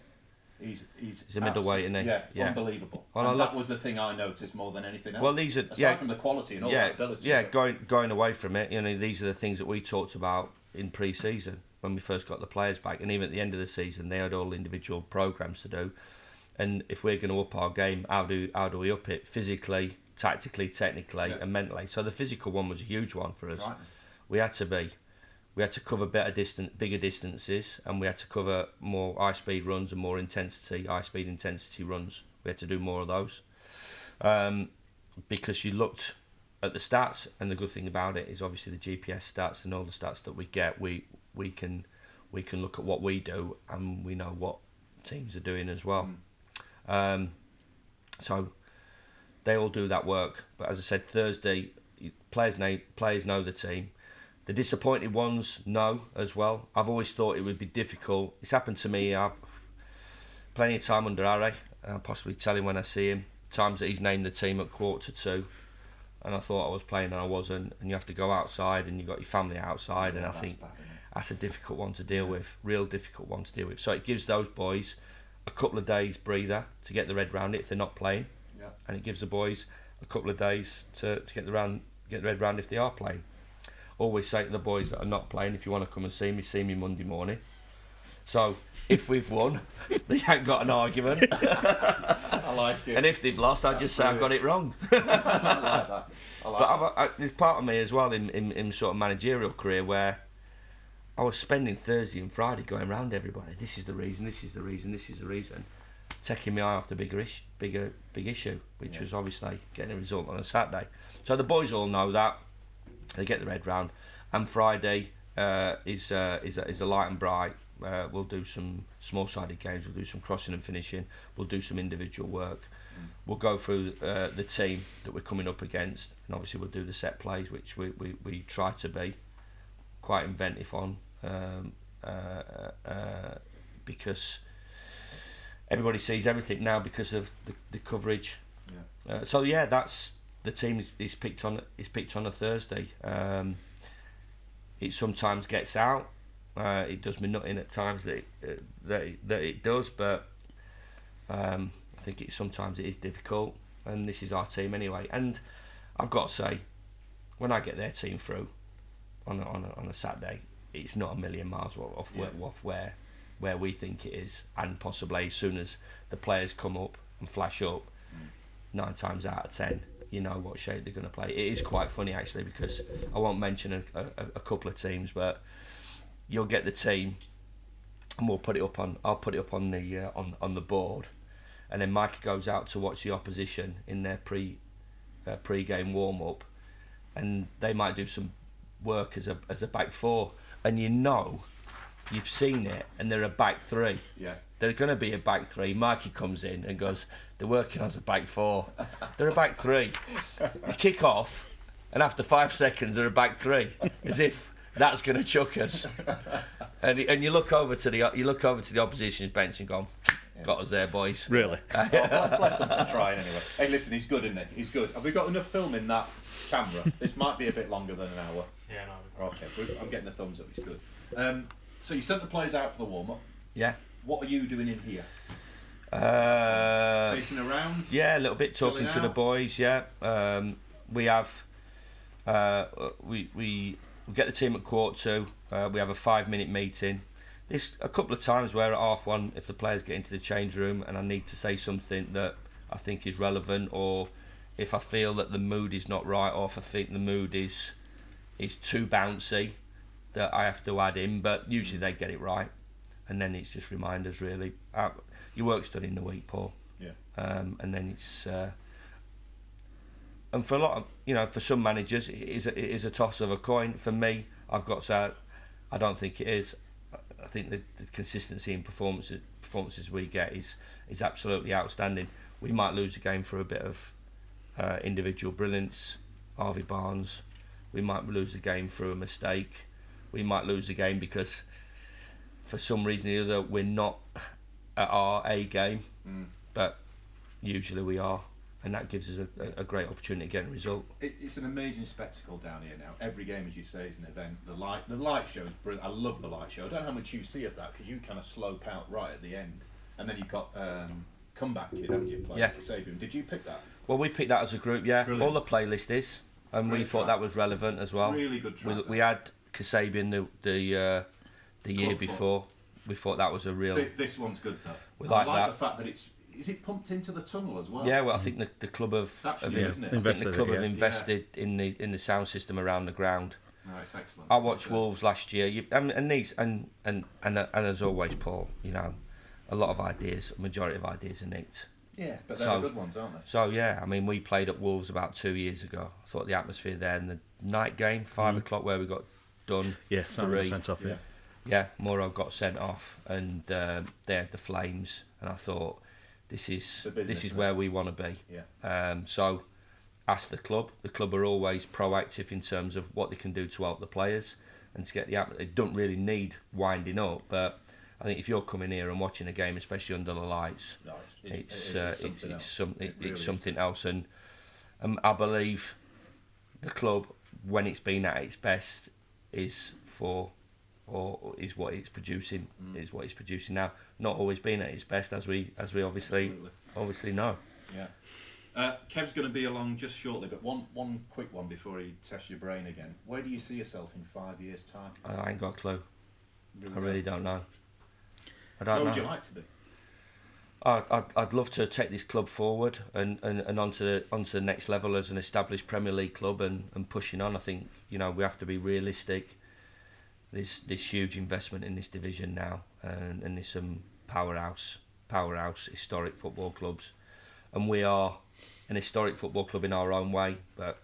West Ham, he's a middleweight, isn't he? Yeah, unbelievable. Well, and that was the thing I noticed more than anything else. Well, these are aside from the quality and all that ability. Yeah, going away from it, you know, these are the things that we talked about in pre-season when we first got the players back, and even at the end of the season, they had all individual programs to do. And if we're going to up our game, how do we up it physically, tactically, technically, and mentally? So the physical one was a huge one for us. Right. We had to cover bigger distances, and we had to cover more high-speed runs and more high-speed intensity runs. We had to do more of those because you looked at the stats, and the good thing about it is obviously the GPS stats and all the stats that we get. We can look at what we do, and we know what teams are doing as well. So they all do that work. But as I said, Thursday, players know the team. The disappointed ones know as well. I've always thought it would be difficult. It's happened to me. I've plenty of time under Harry. I'll possibly tell him when I see him. Times that he's named the team at 1:45, and I thought I was playing and I wasn't. And you have to go outside, and you've got your family outside, and I think that's a difficult one to deal with. Real difficult one to deal with. So it gives those boys a couple of days breather to get their head round it if they're not playing, and it gives the boys a couple of days to get their head round if they are playing. Always say to the boys that are not playing, if you want to come and see me Monday morning. So if we've won, they ain't got an argument. I like it. And if they've lost, I just say I got it wrong. I like that. But there's part of me as well in sort of managerial career where I was spending Thursday and Friday going round everybody. This is the reason. This is the reason. This is the reason. Taking my eye off the big issue, which was obviously getting a result on a Saturday. So the boys all know that. They get their head round, and Friday is a light and bright. We'll do some small-sided games. We'll do some crossing and finishing. We'll do some individual work. We'll go through the team that we're coming up against, and obviously we'll do the set plays, which we try to be quite inventive on, because everybody sees everything now because of the coverage. Yeah. So yeah, that's the team is picked on. Is picked on a Thursday. It sometimes gets out. It does me nutting at times that it does, but I think sometimes it is difficult. And this is our team anyway. And I've got to say, when I get their team through on a Saturday, it's not a million miles off where we think it is, and possibly as soon as the players come up and flash up, 9 times out of 10, you know what shape they're going to play. It is quite funny actually, because I won't mention a couple of teams, but you'll get the team, and I'll put it up on the board, and then Mike goes out to watch the opposition in their pre-game warm up, and they might do some work as a back four, and you've seen it, and they're a back three. Yeah. They're going to be a back three. Mikey comes in and goes, they're working as a back four. They're a back three. They kick off, and after 5 seconds, they're a back three, as if that's going to chuck us. And you look over to the opposition's bench and go, got us there, boys. Really? Bless them for trying anyway. Hey, listen, he's good, isn't he? He's good. Have we got enough film in that camera? This might be a bit longer than an hour. Yeah, no. Okay, I'm getting the thumbs up. It's good. So you sent the players out for the warm up. Yeah. What are you doing in here? Pacing around? Yeah, a little bit, talking to the boys. Yeah. We have. We get the team at 2:15. We have a 5-minute meeting. There's a couple of times where at 1:30, if the players get into the change room and I need to say something that I think is relevant, or if I feel that the mood is not right, or if I think the mood is too bouncy, that I have to add in. But usually they get it right, and then it's just reminders really. Your work's done in the week, Paul. Yeah. And then it's. And for a lot of, for some managers, it is a toss of a coin. For me, I've got to say, I don't think it is. I think the consistency in performances we get is absolutely outstanding. We might lose a game for a bit of individual brilliance, Harvey Barnes. We might lose a game through a mistake. We might lose a game because, for some reason or other, we're not at our A game. But usually we are. And that gives us a great opportunity to get a result. It's an amazing spectacle down here now. Every game, as you say, is an event. The light show is brilliant. I love the light show. I don't know how much you see of that, because you kind of slope out right at the end. And then you've got Comeback Kid, haven't you? Playing Kasabian. Did you pick that? Well, we picked that as a group, yeah. Brilliant. All the playlist is. And Great we thought track. that was relevant as well. Really good track. We had Kasabian the year before. We thought that was a real... This one's good, though. We I like like that. the fact that is it pumped into the tunnel as well? Yeah, well, I think the club have Isn't it? invested in the sound system around the ground. No, it's excellent. I watched Wolves last year, and as always, Paul, a lot of ideas, majority of ideas are nicked. Yeah, but they're good ones, aren't they? So yeah, I mean, we played at Wolves about 2 years ago. I thought the atmosphere there, and the night game, 5 o'clock, where we got done. Yeah, 3. sent off. Yeah, Moro got sent off, and they had the flames, and I thought, this is where we want to be. Yeah. So ask the club. The club are always proactive in terms of what they can do to help the players and to get the atmosphere. They don't really need winding up, but I think if you're coming here and watching a game, especially under the lights, it's something else. And I believe the club, when it's been at its best, is what it's producing. Is what it's producing now. Not always been at its best, as we obviously know. Yeah. Kev's going to be along just shortly, but one quick one before he tests your brain again. Where do you see yourself in 5 years' time? I ain't got a clue. I really don't know. I Where don't know. would you like to be? I'd love to take this club forward and onto the next level as an established Premier League club and pushing on. I think we have to be realistic. There's this huge investment in this division now, and there's some powerhouse historic football clubs, and we are an historic football club in our own way. But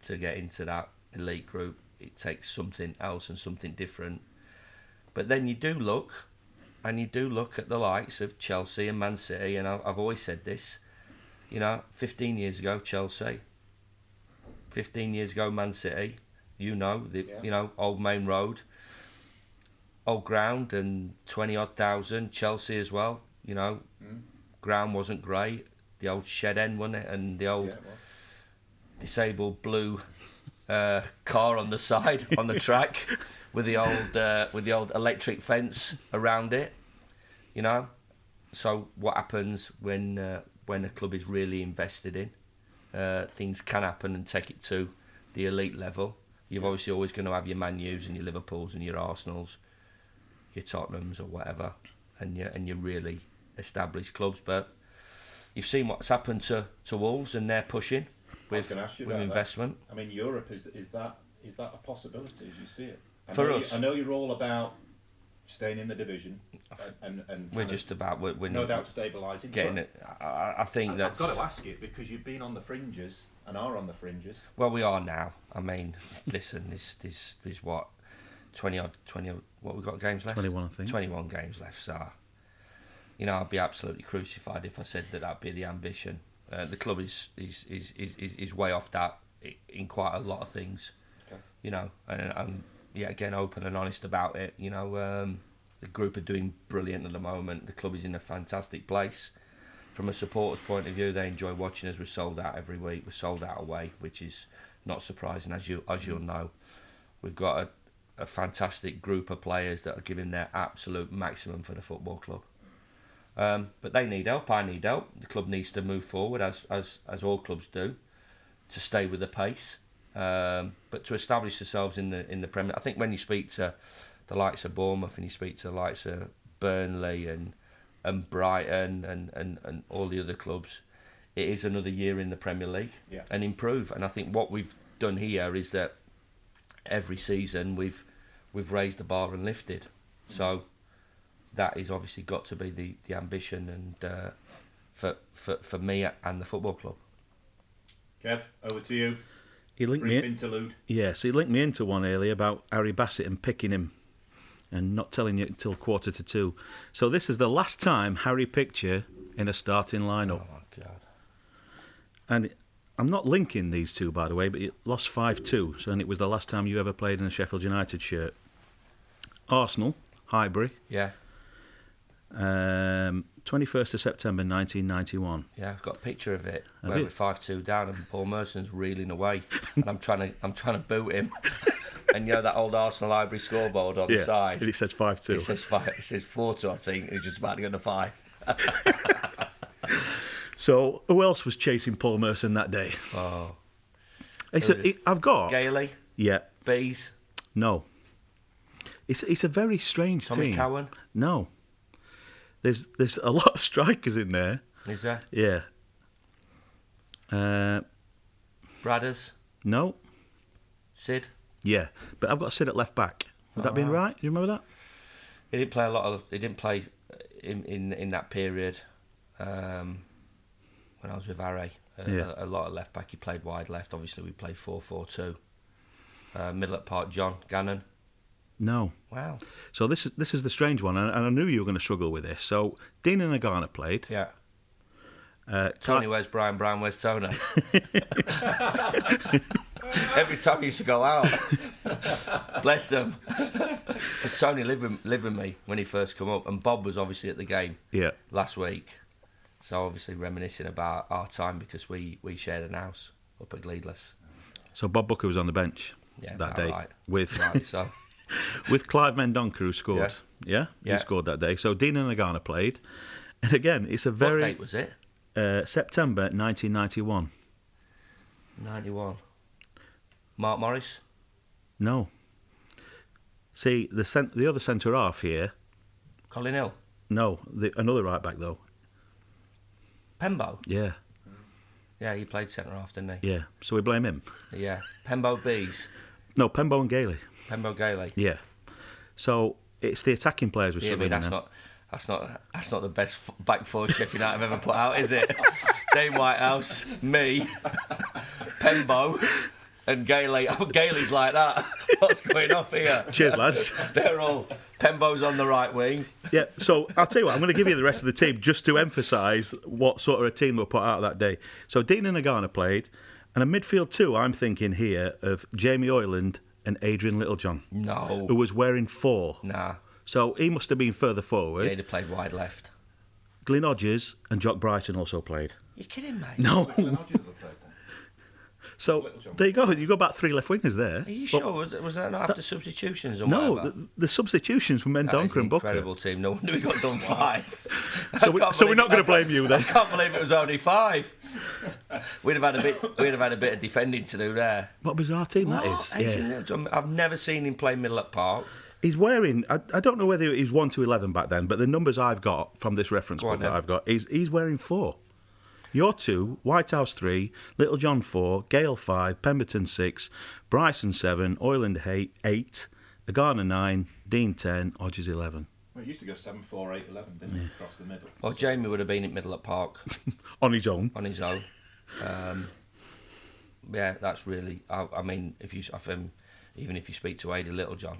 to get into that elite group, it takes something else and something different. But then you do look at the likes of Chelsea and Man City, and I've always said this, 15 years ago Chelsea, 15 years ago Man City, Old Main Road, old ground and 20,000, Chelsea as well, You know, ground wasn't great. The old shed end, wasn't it? And the old disabled blue car on the side on the track with the old electric fence around it. You know, so what happens when a club is really invested in? Things can happen and take it to the elite level. You're obviously always going to have your Man U's and your Liverpools and your Arsenals, your Tottenhams or whatever, and your really established clubs. But you've seen what's happened to Wolves, and they're pushing with investment. That. I mean, Europe is that a possibility as you see it? I know you're all about staying in the division, and we're just about we're no doubt stabilising. Getting it. I think that's. I've got to ask it because you've been on the fringes and are on the fringes. Well, we are now. I mean, listen, this is what 20 odd. What we've got games left? 21, I think. 21 games left. So, you know, I'd be absolutely crucified if I said that'd be the ambition. The club is way off that in quite a lot of things. Okay. You know, and yeah, again, open and honest about it. You know, the group are doing brilliant at the moment. The club is in a fantastic place. From a supporter's point of view, they enjoy watching us. We're sold out every week. We're sold out away, which is not surprising, as you'll know. We've got a fantastic group of players that are giving their absolute maximum for the football club. But they need help. I need help. The club needs to move forward, as all clubs do, to stay with the pace. But to establish themselves in the Premier. I think when you speak to the likes of Bournemouth and you speak to the likes of Burnley and Brighton and all the other clubs, it is another year in the Premier League and improve. And I think what we've done here is that every season we've raised the bar and lifted. So that is obviously got to be the ambition and for me and the football club. Kev, over to you. He linked Brief interlude. Yes, he linked me into one earlier about Harry Bassett and picking him and not telling you until 1:45. So this is the last time Harry picked you in a starting lineup. Oh my God. And I'm not linking these two, by the way, but it lost 5-2, and it was the last time you ever played in a Sheffield United shirt. Arsenal, Highbury. Yeah. 21st of September 1991. Yeah, I've got a picture of it. Where we're 5-2 down and Paul Merson's reeling away, and I'm trying to boot him. And you know that old Arsenal Highbury scoreboard on the side. And it says 5-2. It says 5. It says 4-2, I think. He's just about to go to 5. So who else was chasing Paul Merson that day? Oh, I've got Gailey. Yeah. Bees. No. It's a very strange Tommy team. Cowan. No. There's a lot of strikers in there. Is there? Yeah. Bradders. No. Sid. Yeah, but I've got Sid at left back. Would that be right? You remember that? He didn't play a lot of. He didn't play in that period when I was with Harry. A lot of left back. He played wide left. Obviously, we played 4-4-2. Middle at Park, John Gannon. No. Wow. So this is the strange one, and I knew you were going to struggle with this. So Dean and Nagana played. Yeah. Tony, where's Brian? Brian, where's Tony? Every time he used to go out. Bless him. Because Tony lived with me when he first come up, and Bob was obviously at the game last week. So obviously reminiscing about our time because we shared an house up at Gleedless. So Bob Booker was on the bench that day with with Clive Mendonca, who scored. Yeah? He scored that day. So Dean and Nagana played, and again, it's a very. What date was it? September 1991. 91. Mark Morris? No. See, the other centre half here. Colin Hill? No, another right back though. Pembo? Yeah. Yeah, he played centre half, didn't he? Yeah. So we blame him. Yeah. Pembo Bees? No, Pembo and Gailey. Pembo Gailey? Yeah. So it's the attacking players we're struggling with. That's not the best back four Sheffield United have ever put out, is it? Dane Whitehouse, me, Pembo, and Gailey. Oh, Gailey's like that. What's going on here? Cheers, lads. They're all Pembo's on the right wing. Yeah. So I'll tell you what. I'm going to give you the rest of the team just to emphasise what sort of a team we put out that day. So Dean and Nagana played, and a midfield two. I'm thinking here of Jamie Oyland and Adrian Littlejohn. No. Who was wearing 4. Nah. So he must have been further forward. Yeah, he'd have played wide left. Glyn Hodges and Jock Brighton also played. You kidding, mate? No. Glenn Hodges have played then. So Little John. there you go. You got about 3 left wingers there. Are you But sure? Was that not after substitutions or No, whatever? the substitutions were That is Mendonca an and Booker. incredible team. No wonder we got done 5. So we're not going to blame you I then. can't believe it was only 5. We'd have had a bit of defending to do there. What a bizarre team that is. Adrian Yeah. Littlejohn, I've never seen him play middle at Park. He's wearing, I don't know whether he's 1 to 11 back then, but the numbers I've got from this reference Go on book that then. I've got, he's wearing 4. You're 2, Whitehouse 3, Littlejohn 4, Gale 5, Pemberton 6, Bryson 7, Oyland 8, Agana 9, Dean 10, Hodges 11. Well, it used to go 7, 4, 8, 11, didn't it? Across the middle. Well, Jamie would have been at middle at Park On his own. on his own. Yeah, that's really. I mean, even if you speak to Aidy Littlejohn,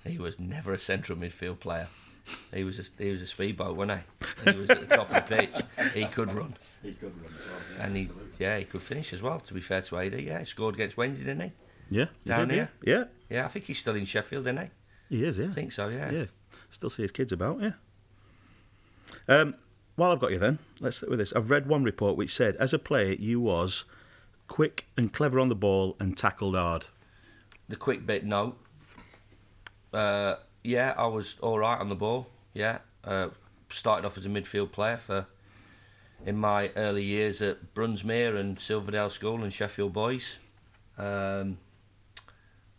he was never a central midfield player. He was a speedboat, wasn't he? He was at the top of the pitch. He could run. He could run as well. Yeah, And absolutely. he could finish as well, to be fair to AD. Yeah, he scored against Wednesday, didn't he? Yeah. he Down did, here? Yeah. Yeah, I think he's still in Sheffield, isn't he? He is, yeah. I think so, yeah. Yeah. Still see his kids about, yeah. While I've got you then, let's stick with this. I've read one report which said, as a player, you was quick and clever on the ball and tackled hard. The quick bit, no. Yeah, I was all right on the ball. Yeah, started off as a midfield player in my early years at Brunsmere and Silverdale School and Sheffield Boys, and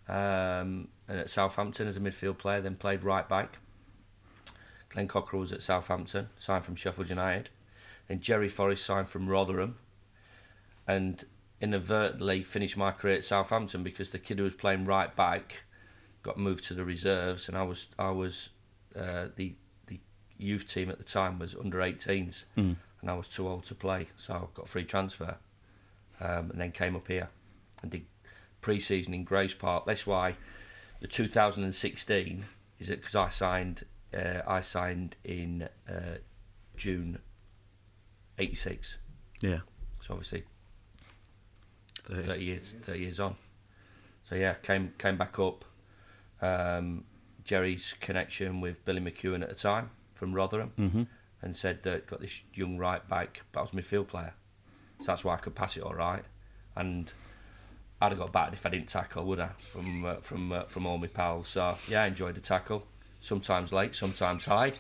at Southampton as a midfield player. Then played right back. Glenn Cockerell was at Southampton, signed from Sheffield United. Then Jerry Forrest signed from Rotherham, and inadvertently finished my career at Southampton because the kid who was playing right back got moved to the reserves, and I was the youth team at the time was under 18s, and I was too old to play, so I got a free transfer, and then came up here and did pre-season in Grace Park. That's why the 2016 is it because I signed in June '86, Yeah. so obviously 30 years on. So yeah, came back up. Jerry's connection with Billy McEwen at the time from Rotherham, and said that got this young right back, but I was a midfield player, so that's why I could pass it all right. And I'd have got battered if I didn't tackle, would I? From all my pals. So yeah, I enjoyed the tackle. Sometimes late, sometimes high.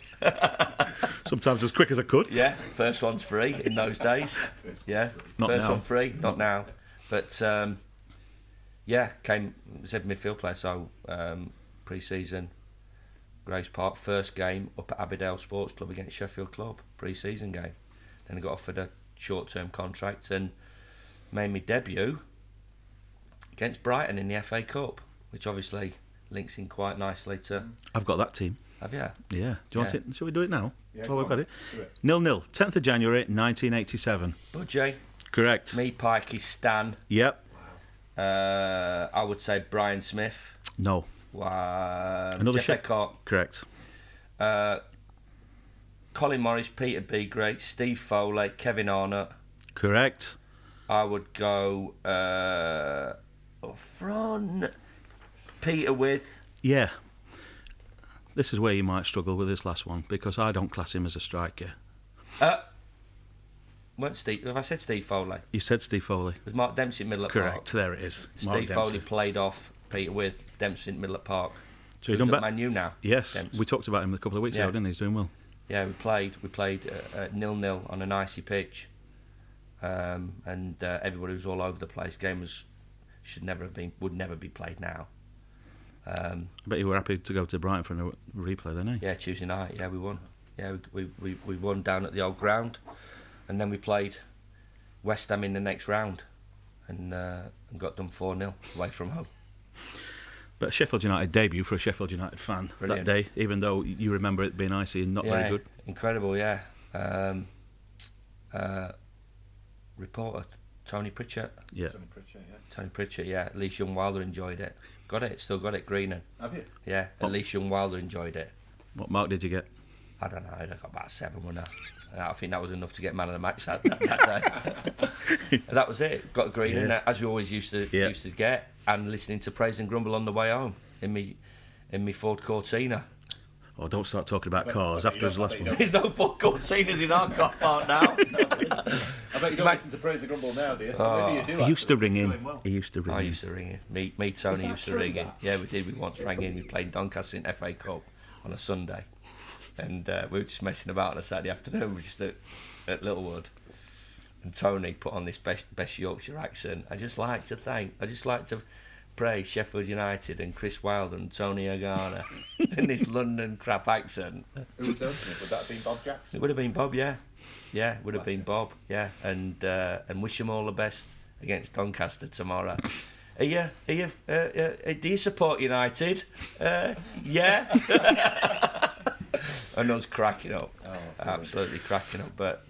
Sometimes as quick as I could. Yeah, first one's free in those days. Yeah, Not first now. one free, not now. But yeah, said midfield player. So pre-season, Grace Park, first game up at Abbeydale Sports Club against Sheffield Club, pre-season game. Then I got offered a short-term contract and made my debut against Brighton in the FA Cup, which obviously links in quite nicely to. I've got that team. Have you? Yeah. Do you want it? Shall we do it now? Yeah, Oh, go we've on. got it. Do it. 0-0. 10th of January, 1987. Budgie, Correct. me, Pikey, Stan. Yep. I would say Brian Smith. No. Another Jeff chef. Eckhart, Correct. Colin Morris, Peter Begrate, Steve Foley, Kevin Arnott. Correct. I would go up front, Peter With. Yeah. This is where you might struggle with this last one because I don't class him as a striker. Weren't Steve? Have I said Steve Foley? You said Steve Foley. Was Mark Dempsey in middle at Correct. Park? There it is. Mark Steve Dempsey. Foley played off Peter With, Dempsey in middle at Park. So you Who's done at better? Man U now. Yes. Dempsey. We talked about him a couple of weeks Yeah. ago, didn't he? He's doing well. Yeah, we played 0-0 on an icy pitch, and everybody was all over the place. Game would never be played now. I bet you were happy to go to Brighton for a replay then, eh? Yeah, Tuesday night. Yeah, we won. Yeah, we won down at the old ground, and then we played West Ham in the next round, and got done 4-0 away from home. But Sheffield United debut for a Sheffield United fan Brilliant. that day, even though you remember it being icy and not very good. Incredible. Yeah. Reporter Tony Pritchett. Yeah. Tony Pritchett, yeah. Tony Pritchett. Yeah. At least Young Wilder enjoyed it. Got it. Still got it. Greenan. Have you? Yeah. At least Young Wilder enjoyed it. What mark did you get? I don't know. I got about 7, wasn't I? I think that was enough to get man of the match that day. That was it. Got a green in, as we always used to get, and listening to Praise and Grumble on the way home in me Ford Cortina. Oh, don't start talking about cars but after his last one. There's no football scenes in our car park now. I bet you don't listen to Praise the Grumble now, do you? Maybe you do. He used to ring in. Doing well. He used to ring I in. used to ring in. Me, Tony that used to true, ring in. that? Yeah, we did. We once rang in. We played Doncaster in FA Cup on a Sunday, and we were just messing about on a Saturday afternoon. We were just at Littlewood, and Tony put on this best Yorkshire accent. I just like to praise Sheffield United and Chris Wilder and Tony Agana in this London crap accent. Who was hosting it? Would that have been Bob Jackson? It would have been Bob, yeah. Yeah, it would have Bless been him. Bob, yeah. And wish him all the best against Doncaster tomorrow. Do you support United? Yeah. And us cracking up, absolutely cracking up. But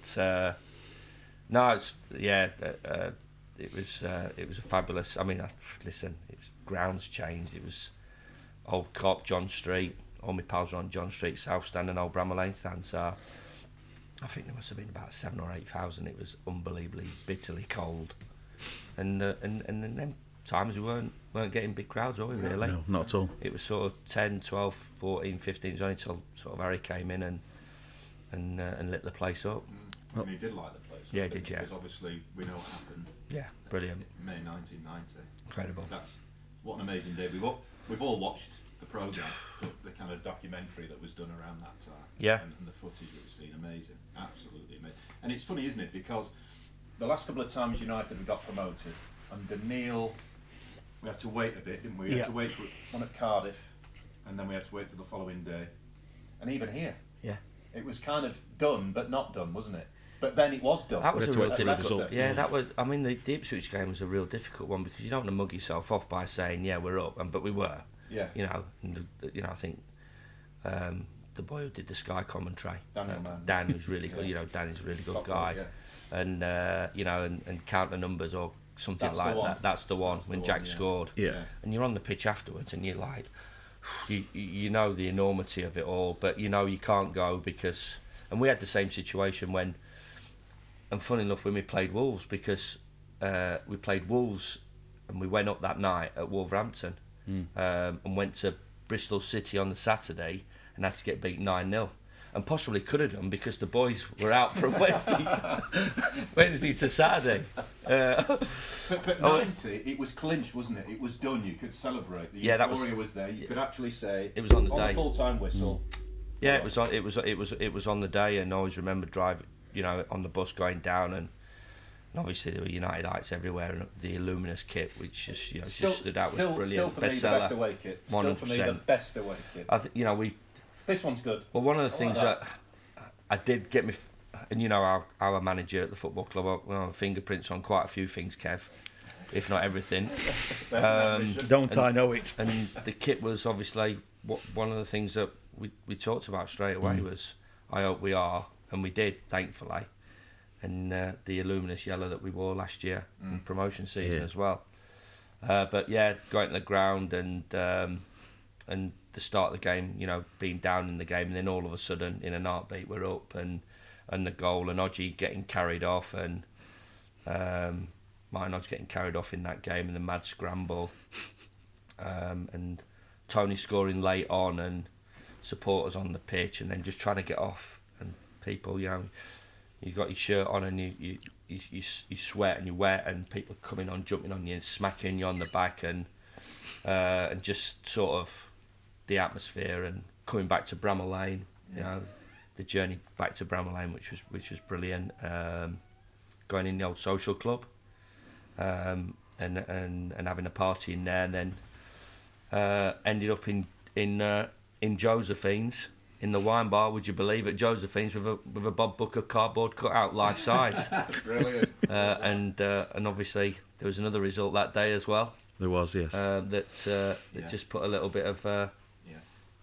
no, it was a fabulous. I mean, listen, it's grounds changed. It was old Cop, John Street. All my pals were on John Street, South Stand, and Old Bramall Lane Stand. So I think there must have been about 7,000 or 8,000. It was unbelievably bitterly cold, and then times we weren't getting big crowds, were we, really? No, not at all. It was sort of 10, 12, 14, 15. It was only till sort of Harry came in and lit the place up. And he did like the place. Yeah, he did, yeah. Because obviously we know what happened. Yeah, brilliant. May 1990. Incredible. That's what an amazing day. We've all watched the programme, the kind of documentary that was done around that time. Yeah. And the footage that we've seen, amazing, absolutely amazing. And it's funny, isn't it? Because the last couple of times United have got promoted, under Neil, we had to wait a bit, didn't we? We had to wait for one at Cardiff, and then we had to wait till the following day. And even here, it was kind of done, but not done, wasn't it? But then it was done. That was a real That's difficult. up. Yeah, that was. I mean, the Ipswich game was a real difficult one because you don't want to mug yourself off by saying, "Yeah, we're up," but we were. Yeah. You know, and, I think the boy who did the Sky commentary, Daniel Mann. Dan, was really good. You know, Dan is a really good Top guy, guy, and and count the numbers or something That's the like one. that. That's the one That's when the Jack one, yeah. scored. Yeah. And you're on the pitch afterwards, and you're like, you know the enormity of it all, but you know you can't go because. And we had the same situation when, and funny enough, when we played Wolves, because we played Wolves and we went up that night at Wolverhampton and went to Bristol City on the Saturday and had to get beat 9-0. And possibly could have done because the boys were out from Wednesday to Saturday. But 90, it was clinched, wasn't it? It was done. You could celebrate. The euphoria was there. You could actually say it was on the on day. the full-time whistle. Yeah, it was on the day, and I always remember driving, on the bus going down, and obviously there were Unitedites everywhere, and the Illuminous kit, which just just stood out, was brilliant. Still for me, the best away kit. Still for me, the best away kit. I think This one's good. Well, one of the things that I did get me, and our manager at the football club, fingerprints on quite a few things, Kev, if not everything. I know it. And the kit was obviously one of the things that we talked about straight away was I hope we are, and we did, thankfully. And the Illuminous yellow that we wore last year in promotion season as well. But yeah, going to the ground and the start of the game, being down in the game, and then all of a sudden, in an heartbeat, we're up, and the goal, and Odgie getting carried off, and Martin Odge getting carried off in that game, and the mad scramble, and Tony scoring late on, and supporters on the pitch, and then just trying to get off, and people, you've got your shirt on, and you sweat and you're wet, and people coming on, jumping on you, and smacking you on the back, and just sort of the atmosphere, and coming back to Bramall Lane, the journey back to Bramall Lane, which was brilliant. Going in the old social club, and having a party in there, and then ended up in Josephine's, in the wine bar, would you believe, at Josephine's with a Bob Booker cardboard cut out life size. Brilliant. And obviously there was another result that day as well. There was, yes. That just put a little bit of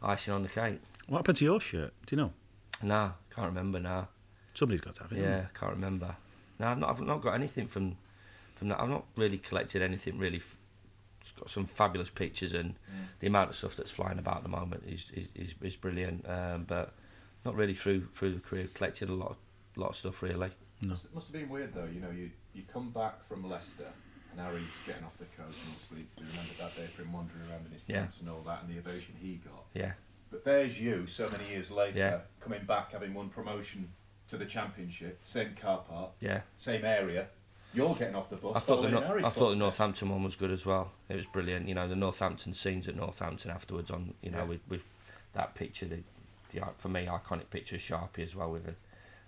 icing on the cake. What happened to your shirt? Do you know? No, can't remember now. Somebody's got to have it. Yeah, can't remember. No, I've not got anything from that. I've not really collected anything really. It's got some fabulous pictures, and the amount of stuff that's flying about at the moment is brilliant. But not really through the career collected a lot of stuff really. No. It must have been weird though. You come back from Leicester, and Harry's getting off the coach, and obviously we remember that day for him wandering around in his pants and all that, and the ovation he got. Yeah. But there's you, so many years later, Yeah. coming back, having won promotion to the Championship, same car park, Yeah. same area. You're getting off the bus. I thought Harry's the footsteps. Northampton one was good as well. It was brilliant. You know, the Northampton scenes at Northampton afterwards on, you know, with that picture, the for me iconic picture of Sharpie as well with it,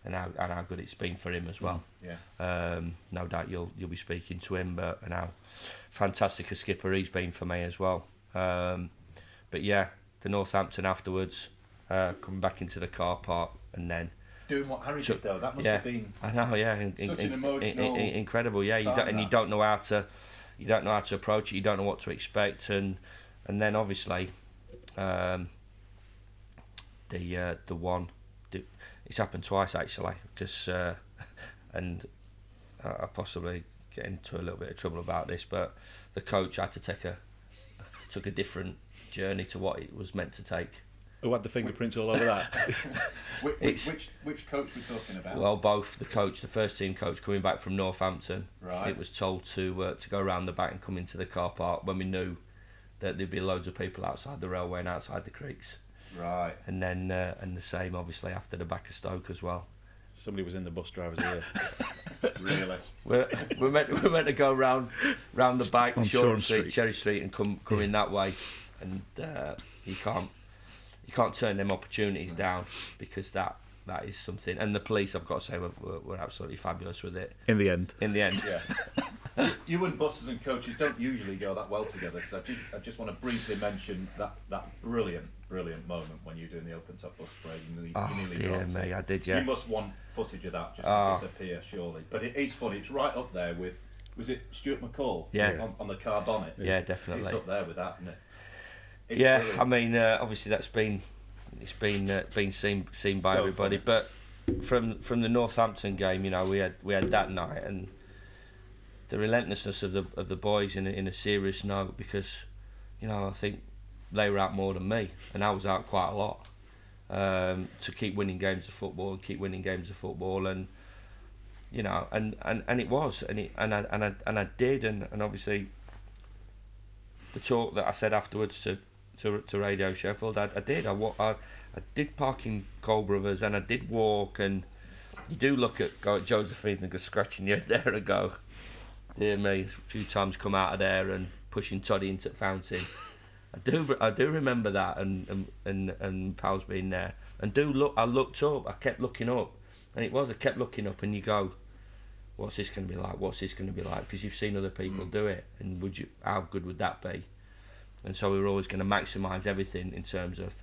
and how good it's been for him as well. Yeah. No doubt you'll be speaking to him, and how fantastic a skipper he's been for me as well. But yeah, the Northampton afterwards, coming back into the car park, and then Doing what Harry did though, that must have been. I know, yeah, such an emotional incredible. Yeah, you don't know how to approach it. You don't know what to expect, and then obviously, the one, it's happened twice actually. Just and I possibly get into a little bit of trouble about this, but the coach had to took a different journey to what it was meant to take. Who had the fingerprints all over that? Which coach we're talking about? Well, both. The first team coach coming back from Northampton, right. It was told to go around the back and come into the car park when we knew that there'd be loads of people outside the railway and outside the creeks. Right. And then and the same obviously after the back of Stoke as well. Somebody was in the bus driver's ear. Really? We're meant to go round the back, On Shoreham Shoreham Street, Cherry Street, and come in that way, and you can't turn them opportunities down, because that is something. And the police, I've got to say, were absolutely fabulous with it. In the end. Yeah. You and buses and coaches don't usually go that well together, because I just want to briefly mention that brilliant moment when you're doing the open top bus parade. You nearly dear dropped me, it. I did, yeah. You must want footage of that just to disappear, surely. But it is funny. It's right up there with, was it Stuart McCall? Yeah. On the car bonnet. Yeah, definitely. It's up there with that, isn't it? It's yeah, brilliant. I mean, obviously it's been seen by So everybody. funny. But from the Northampton game, you know, we had that night, and the relentlessness of the boys in a serious note, because, you know, I think they were out more than me, and I was out quite a lot, to keep winning games of football and you know, and it was, and I did, and obviously the talk that I said afterwards to Radio Sheffield, I did park in Cole Brothers, and I did walk, and you do go at Josephine and go scratching your head there and go, dear me, a few times come out of there and pushing Toddy into the fountain. I do remember that, and Pal's been there, and I looked up, I kept looking up, and I kept looking up, and you go, what's this going to be like? What's this going to be like? Because you've seen other people do it, and how good would that be? And so we were always going to maximise everything in terms of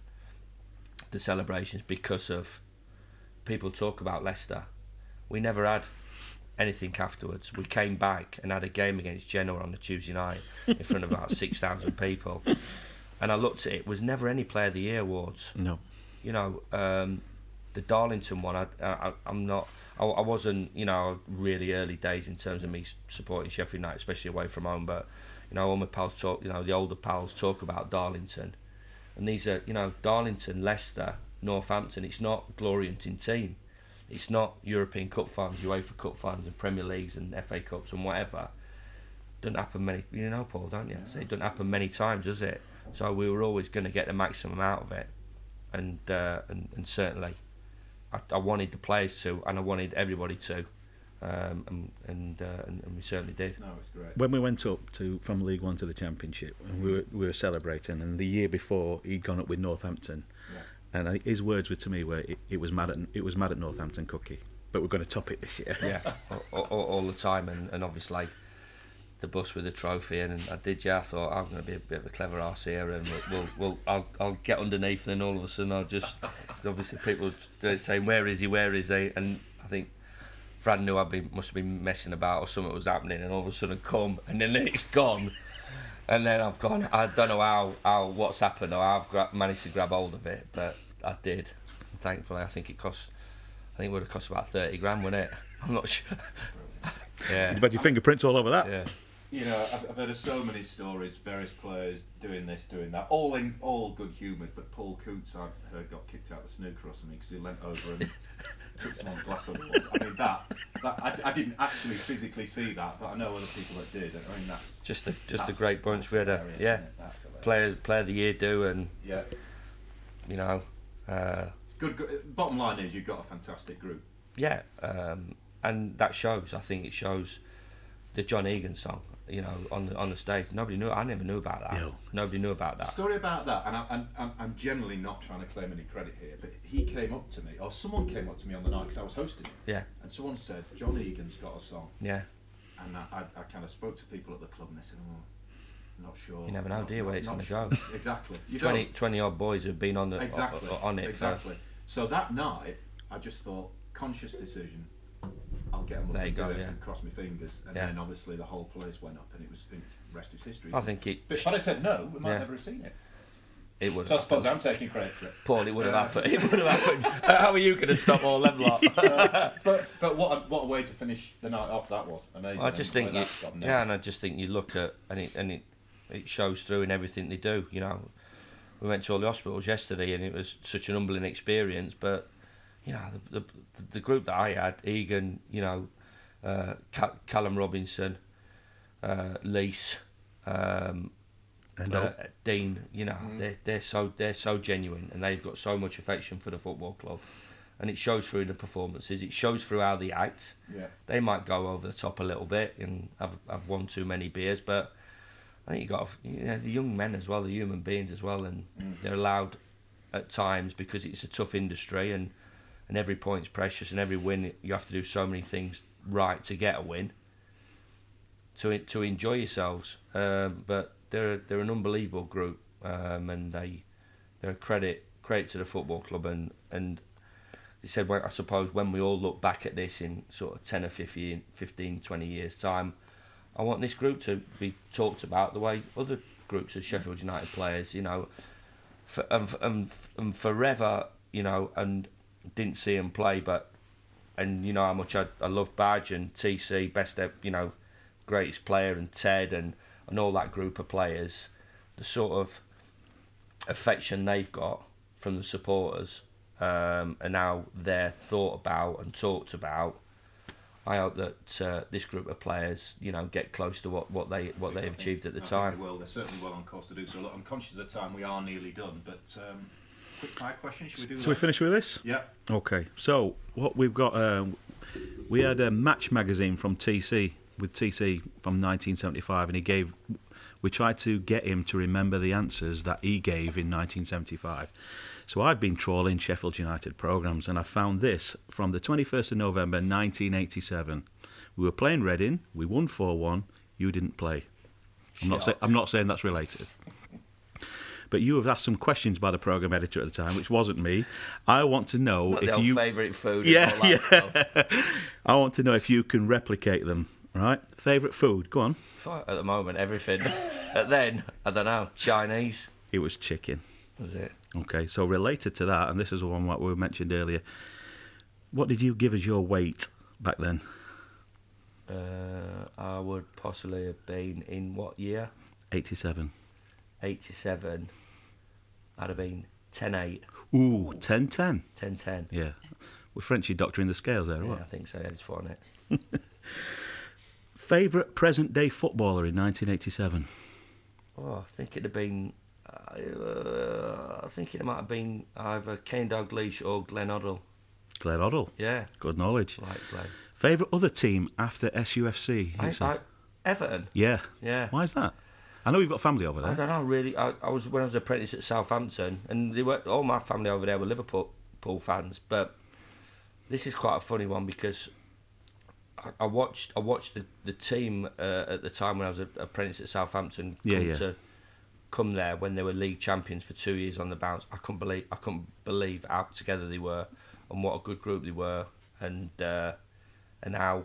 the celebrations, because of people talk about Leicester. We never had anything afterwards. We came back and had a game against Genoa on a Tuesday night in front of about 6,000 people, and I looked at it. Was never any Player of the Year awards. No. You know, the Darlington one. I wasn't, you know, really early days in terms of me supporting Sheffield United, especially away from home. But, you know, all my pals talk, you know, the older pals talk about Darlington, and these are, you know, Darlington, Leicester, Northampton. It's not glory hunting team. It's not European Cup finals, UEFA Cup finals, and Premier Leagues and FA Cups and whatever. Doesn't happen many, you know, Paul, don't you? So it doesn't happen many times, does it? So we were always going to get the maximum out of it, and certainly, I wanted the players to, and I wanted everybody to, and we certainly did. No, it's great. When we went up from League One to the Championship, and we were celebrating, and the year before he'd gone up with Northampton, and his words were to me were, it was mad at Northampton, Cookie, but we're going to top it this year. Yeah, all the time, and obviously the bus with the trophy, and I thought I'm going to be a bit of a clever arse here, and I'll get underneath, and then all of a sudden I'll just, obviously people saying where is he, and I think Brad knew must have been messing about, or something was happening, and all of a sudden come, and then it's gone, and then I've gone. I don't know how what's happened, or how I've managed to grab hold of it, but I did. Thankfully, I think it would have cost about 30 grand, wouldn't it? I'm not sure. Yeah. You've had your fingerprints all over that. Yeah. You know, I've heard of so many stories, various players doing this, doing that, all good humoured. But Paul Coots, I heard, got kicked out of the snooker or something because he leant over and took someone's glass of water. I mean, I didn't actually physically see that, but I know other people that did. I mean, that's just a great bunch. We had a hilarious, isn't it? That's hilarious. player of the year do, and yeah, you know. Good. Bottom line is you've got a fantastic group. Yeah, and that shows. I think it shows the John Egan song, you know, on the stage. Nobody knew. I never knew about that. No. Nobody knew about that. Story about that, and I'm generally not trying to claim any credit here, but he came up to me, or someone came up to me on the night because I was hosting it. Yeah. And someone said, John Egan's got a song. Yeah. And I kind of spoke to people at the club and they said, not sure. You never know, do you, where it's going to go? Exactly. 20 odd boys have been on it. Exactly. So that night, I just thought, conscious decision. I'll get them up and do it and cross my fingers, and then obviously the whole place went up, and it was rest is history. I think it. But if I'd have said no, we might never have seen it. It would. So I suppose I'm taking credit for it. Paul, it would have happened. It would have happened. How are you going to stop all them lot? But what a way to finish the night off that was amazing. I just think and I just think you look at and it shows through in everything they do. You know, we went to all the hospitals yesterday, and it was such an humbling experience. But you know, the group that I had, Egan, you know, Callum Robinson, Lease, Dean, you know, they're so genuine, and they've got so much affection for the football club, and it shows through in the performances. It shows through how they act. Yeah. They might go over the top a little bit and have one too many beers, but I think the young men as well, the human beings as well, and they're allowed at times, because it's a tough industry, and every point's precious, and every win you have to do so many things right to get a win, to enjoy yourselves. But they're an unbelievable group, and they're a credit to the football club, and they said, well, I suppose when we all look back at this in sort of 10 or 15, 20 years time, I want this group to be talked about the way other groups of Sheffield United players, you know, and forever, you know, and didn't see him play, and you know how much I love Badge and TC, best, you know, greatest player, and Ted and all that group of players, the sort of affection they've got from the supporters, and how they're thought about and talked about. I hope that this group of players, you know, get close to what they've achieved at the time. They're certainly well on course to do so. Look, I'm conscious of the time, we are nearly done, but quick fire question, should we do that? So we finish with this? Yeah. Okay, so what we've got, we had a Match magazine from TC, with TC from 1975, and we tried to get him to remember the answers that he gave in 1975. So I've been trawling Sheffield United programmes, and I found this from the 21st of November 1987. We were playing Reading, we won 4-1, you didn't play. I'm not saying that's related. But you have asked some questions by the programme editor at the time, which wasn't me. I want to know if you... favourite food and all that stuff. I want to know if you can replicate them, right? Favourite food, go on. At the moment, everything. Then, I don't know, Chinese. It was chicken. Was it? Okay, so related to that, and this is the one that we mentioned earlier, what did you give as your weight back then? I would possibly have been in what year? 87. 87. I'd have been 10.8. Ooh, 10-10. 10-10. Yeah. We're Frenchy doctoring the scales there, yeah, what? I think so, it's on it. Favourite present-day footballer in 1987? Oh, I think it'd have been... I think it might have been either Kane Dalglish or Glenn Hoddle. Glenn Hoddle? Yeah. Good knowledge. Like Glenn. Favourite other team after SUFC? Everton. Yeah. Yeah. Why is that? I know you've got family over there. I don't know, really. When I was apprentice at Southampton, and all my family over there were Liverpool fans, but this is quite a funny one because I watched the team at the time when I was an apprentice at Southampton come there when they were league champions for 2 years on the bounce. I couldn't believe how together they were and what a good group they were, and how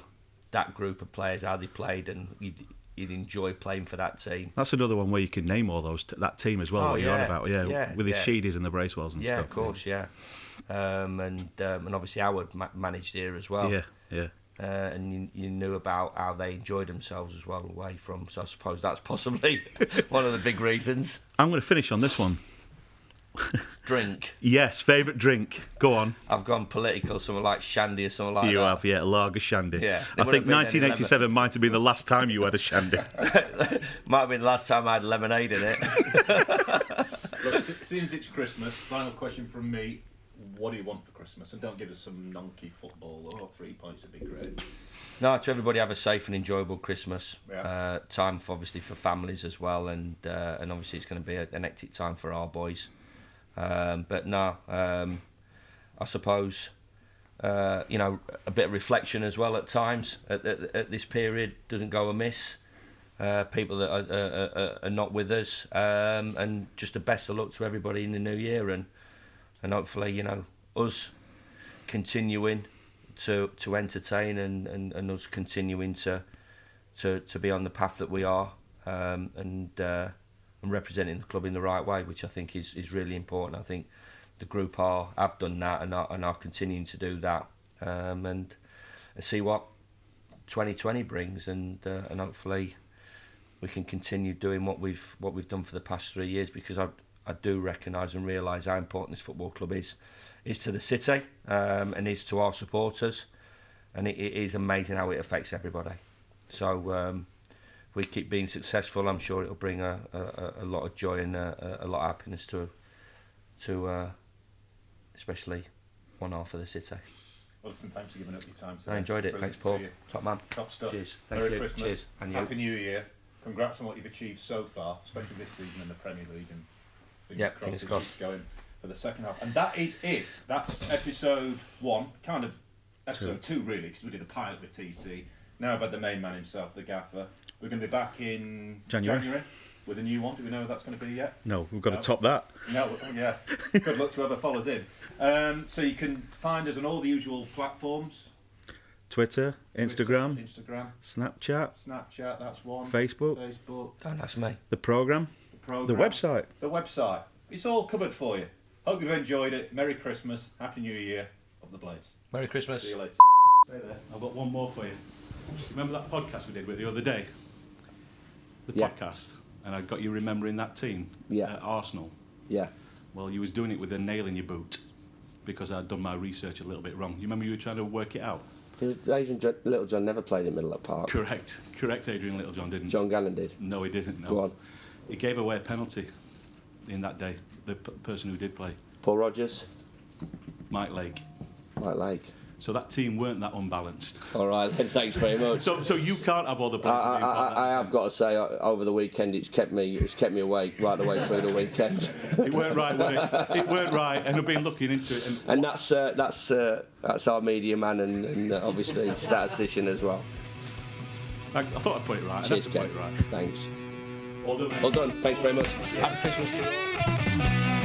that group of players, how they played, and you'd enjoy playing for that team. That's another one where you can name all those that team as well. Oh, what you're on about, with the Sheedies and the Bracewells and stuff. Yeah, of course, yeah. And obviously Howard managed here as well. Yeah. And you knew about how they enjoyed themselves as well away from. So I suppose that's possibly one of the big reasons. I'm going to finish on this one. Drink. Yes, favourite drink. Go on. I've gone political, something like shandy or something like that. You have, yeah, lager shandy. Yeah. I think 1987 might have been the last time you had a shandy. Might have been the last time I had lemonade in it. Look, seeing as it's Christmas, final question from me. What do you want for Christmas? And don't give us some nonky football. 3 points would be great. No, to everybody, have a safe and enjoyable Christmas. Yeah. Time for, obviously, for families as well, and obviously it's going to be an hectic time for our boys. But no, I suppose a bit of reflection as well at times. At this period doesn't go amiss. People that are not with us, and just the best of luck to everybody in the new year, and hopefully us continuing to entertain and us continuing to be on the path that we are, and representing the club in the right way, which I think is really important. I think the group have done that and are continuing to do that, and see what 2020 brings, and hopefully we can continue doing what we've done for the past 3 years, because I do recognise and realise how important this football club is to the city, and is to our supporters, and it is amazing how it affects everybody. So if we keep being successful, I'm sure it'll bring a lot of joy and a lot of happiness to especially one half of the city. Well, listen, thanks for giving up your time today. I enjoyed it. Brilliant. Thanks, Paul. Top man. Top stuff. Cheers. Thank Merry you. Christmas. Cheers. And you. Happy New Year. Congrats on what you've achieved so far, especially this season in the Premier League. And Fingers crossed. Going for the second half. And that is it. That's episode 1, kind of episode 2 really, because we did a pilot with TC. Now I've had the main man himself, the gaffer. We're going to be back in January with a new one. Do we know who that's going to be yet? No, we've got to top that. No, yeah. Good luck to whoever follows in. So you can find us on all the usual platforms. Twitter, Instagram, Snapchat, that's one. Facebook. Don't ask me. The programme. The website. The website. It's all covered for you. Hope you've enjoyed it. Merry Christmas. Happy New Year. Up the Blaze. Merry Christmas. See you later. Stay there. I've got one more for you. Remember that podcast we did with the other day? The podcast. And I got you remembering that team at Arsenal. Yeah. Well, you was doing it with a nail in your boot because I'd done my research a little bit wrong. You remember you were trying to work it out? Little John never played in Middle Park. Correct, Adrian Littlejohn didn't. John Gannon did. No, he didn't. No. Go on. He gave away a penalty in that day, the person who did play. Paul Rogers. Mike Lake. So that team weren't that unbalanced. All right, then, thanks very much. So you can't have all the blame. I have got to say, over the weekend, it's kept me awake right the way through the weekend. It weren't right, was it? It weren't right, and I've been looking into it. And that's our media man and obviously statistician as well. I thought I'd put it right. Cheers, I'd have to put it right. Thanks. All done. All done. Thanks very much. Happy Christmas to you all.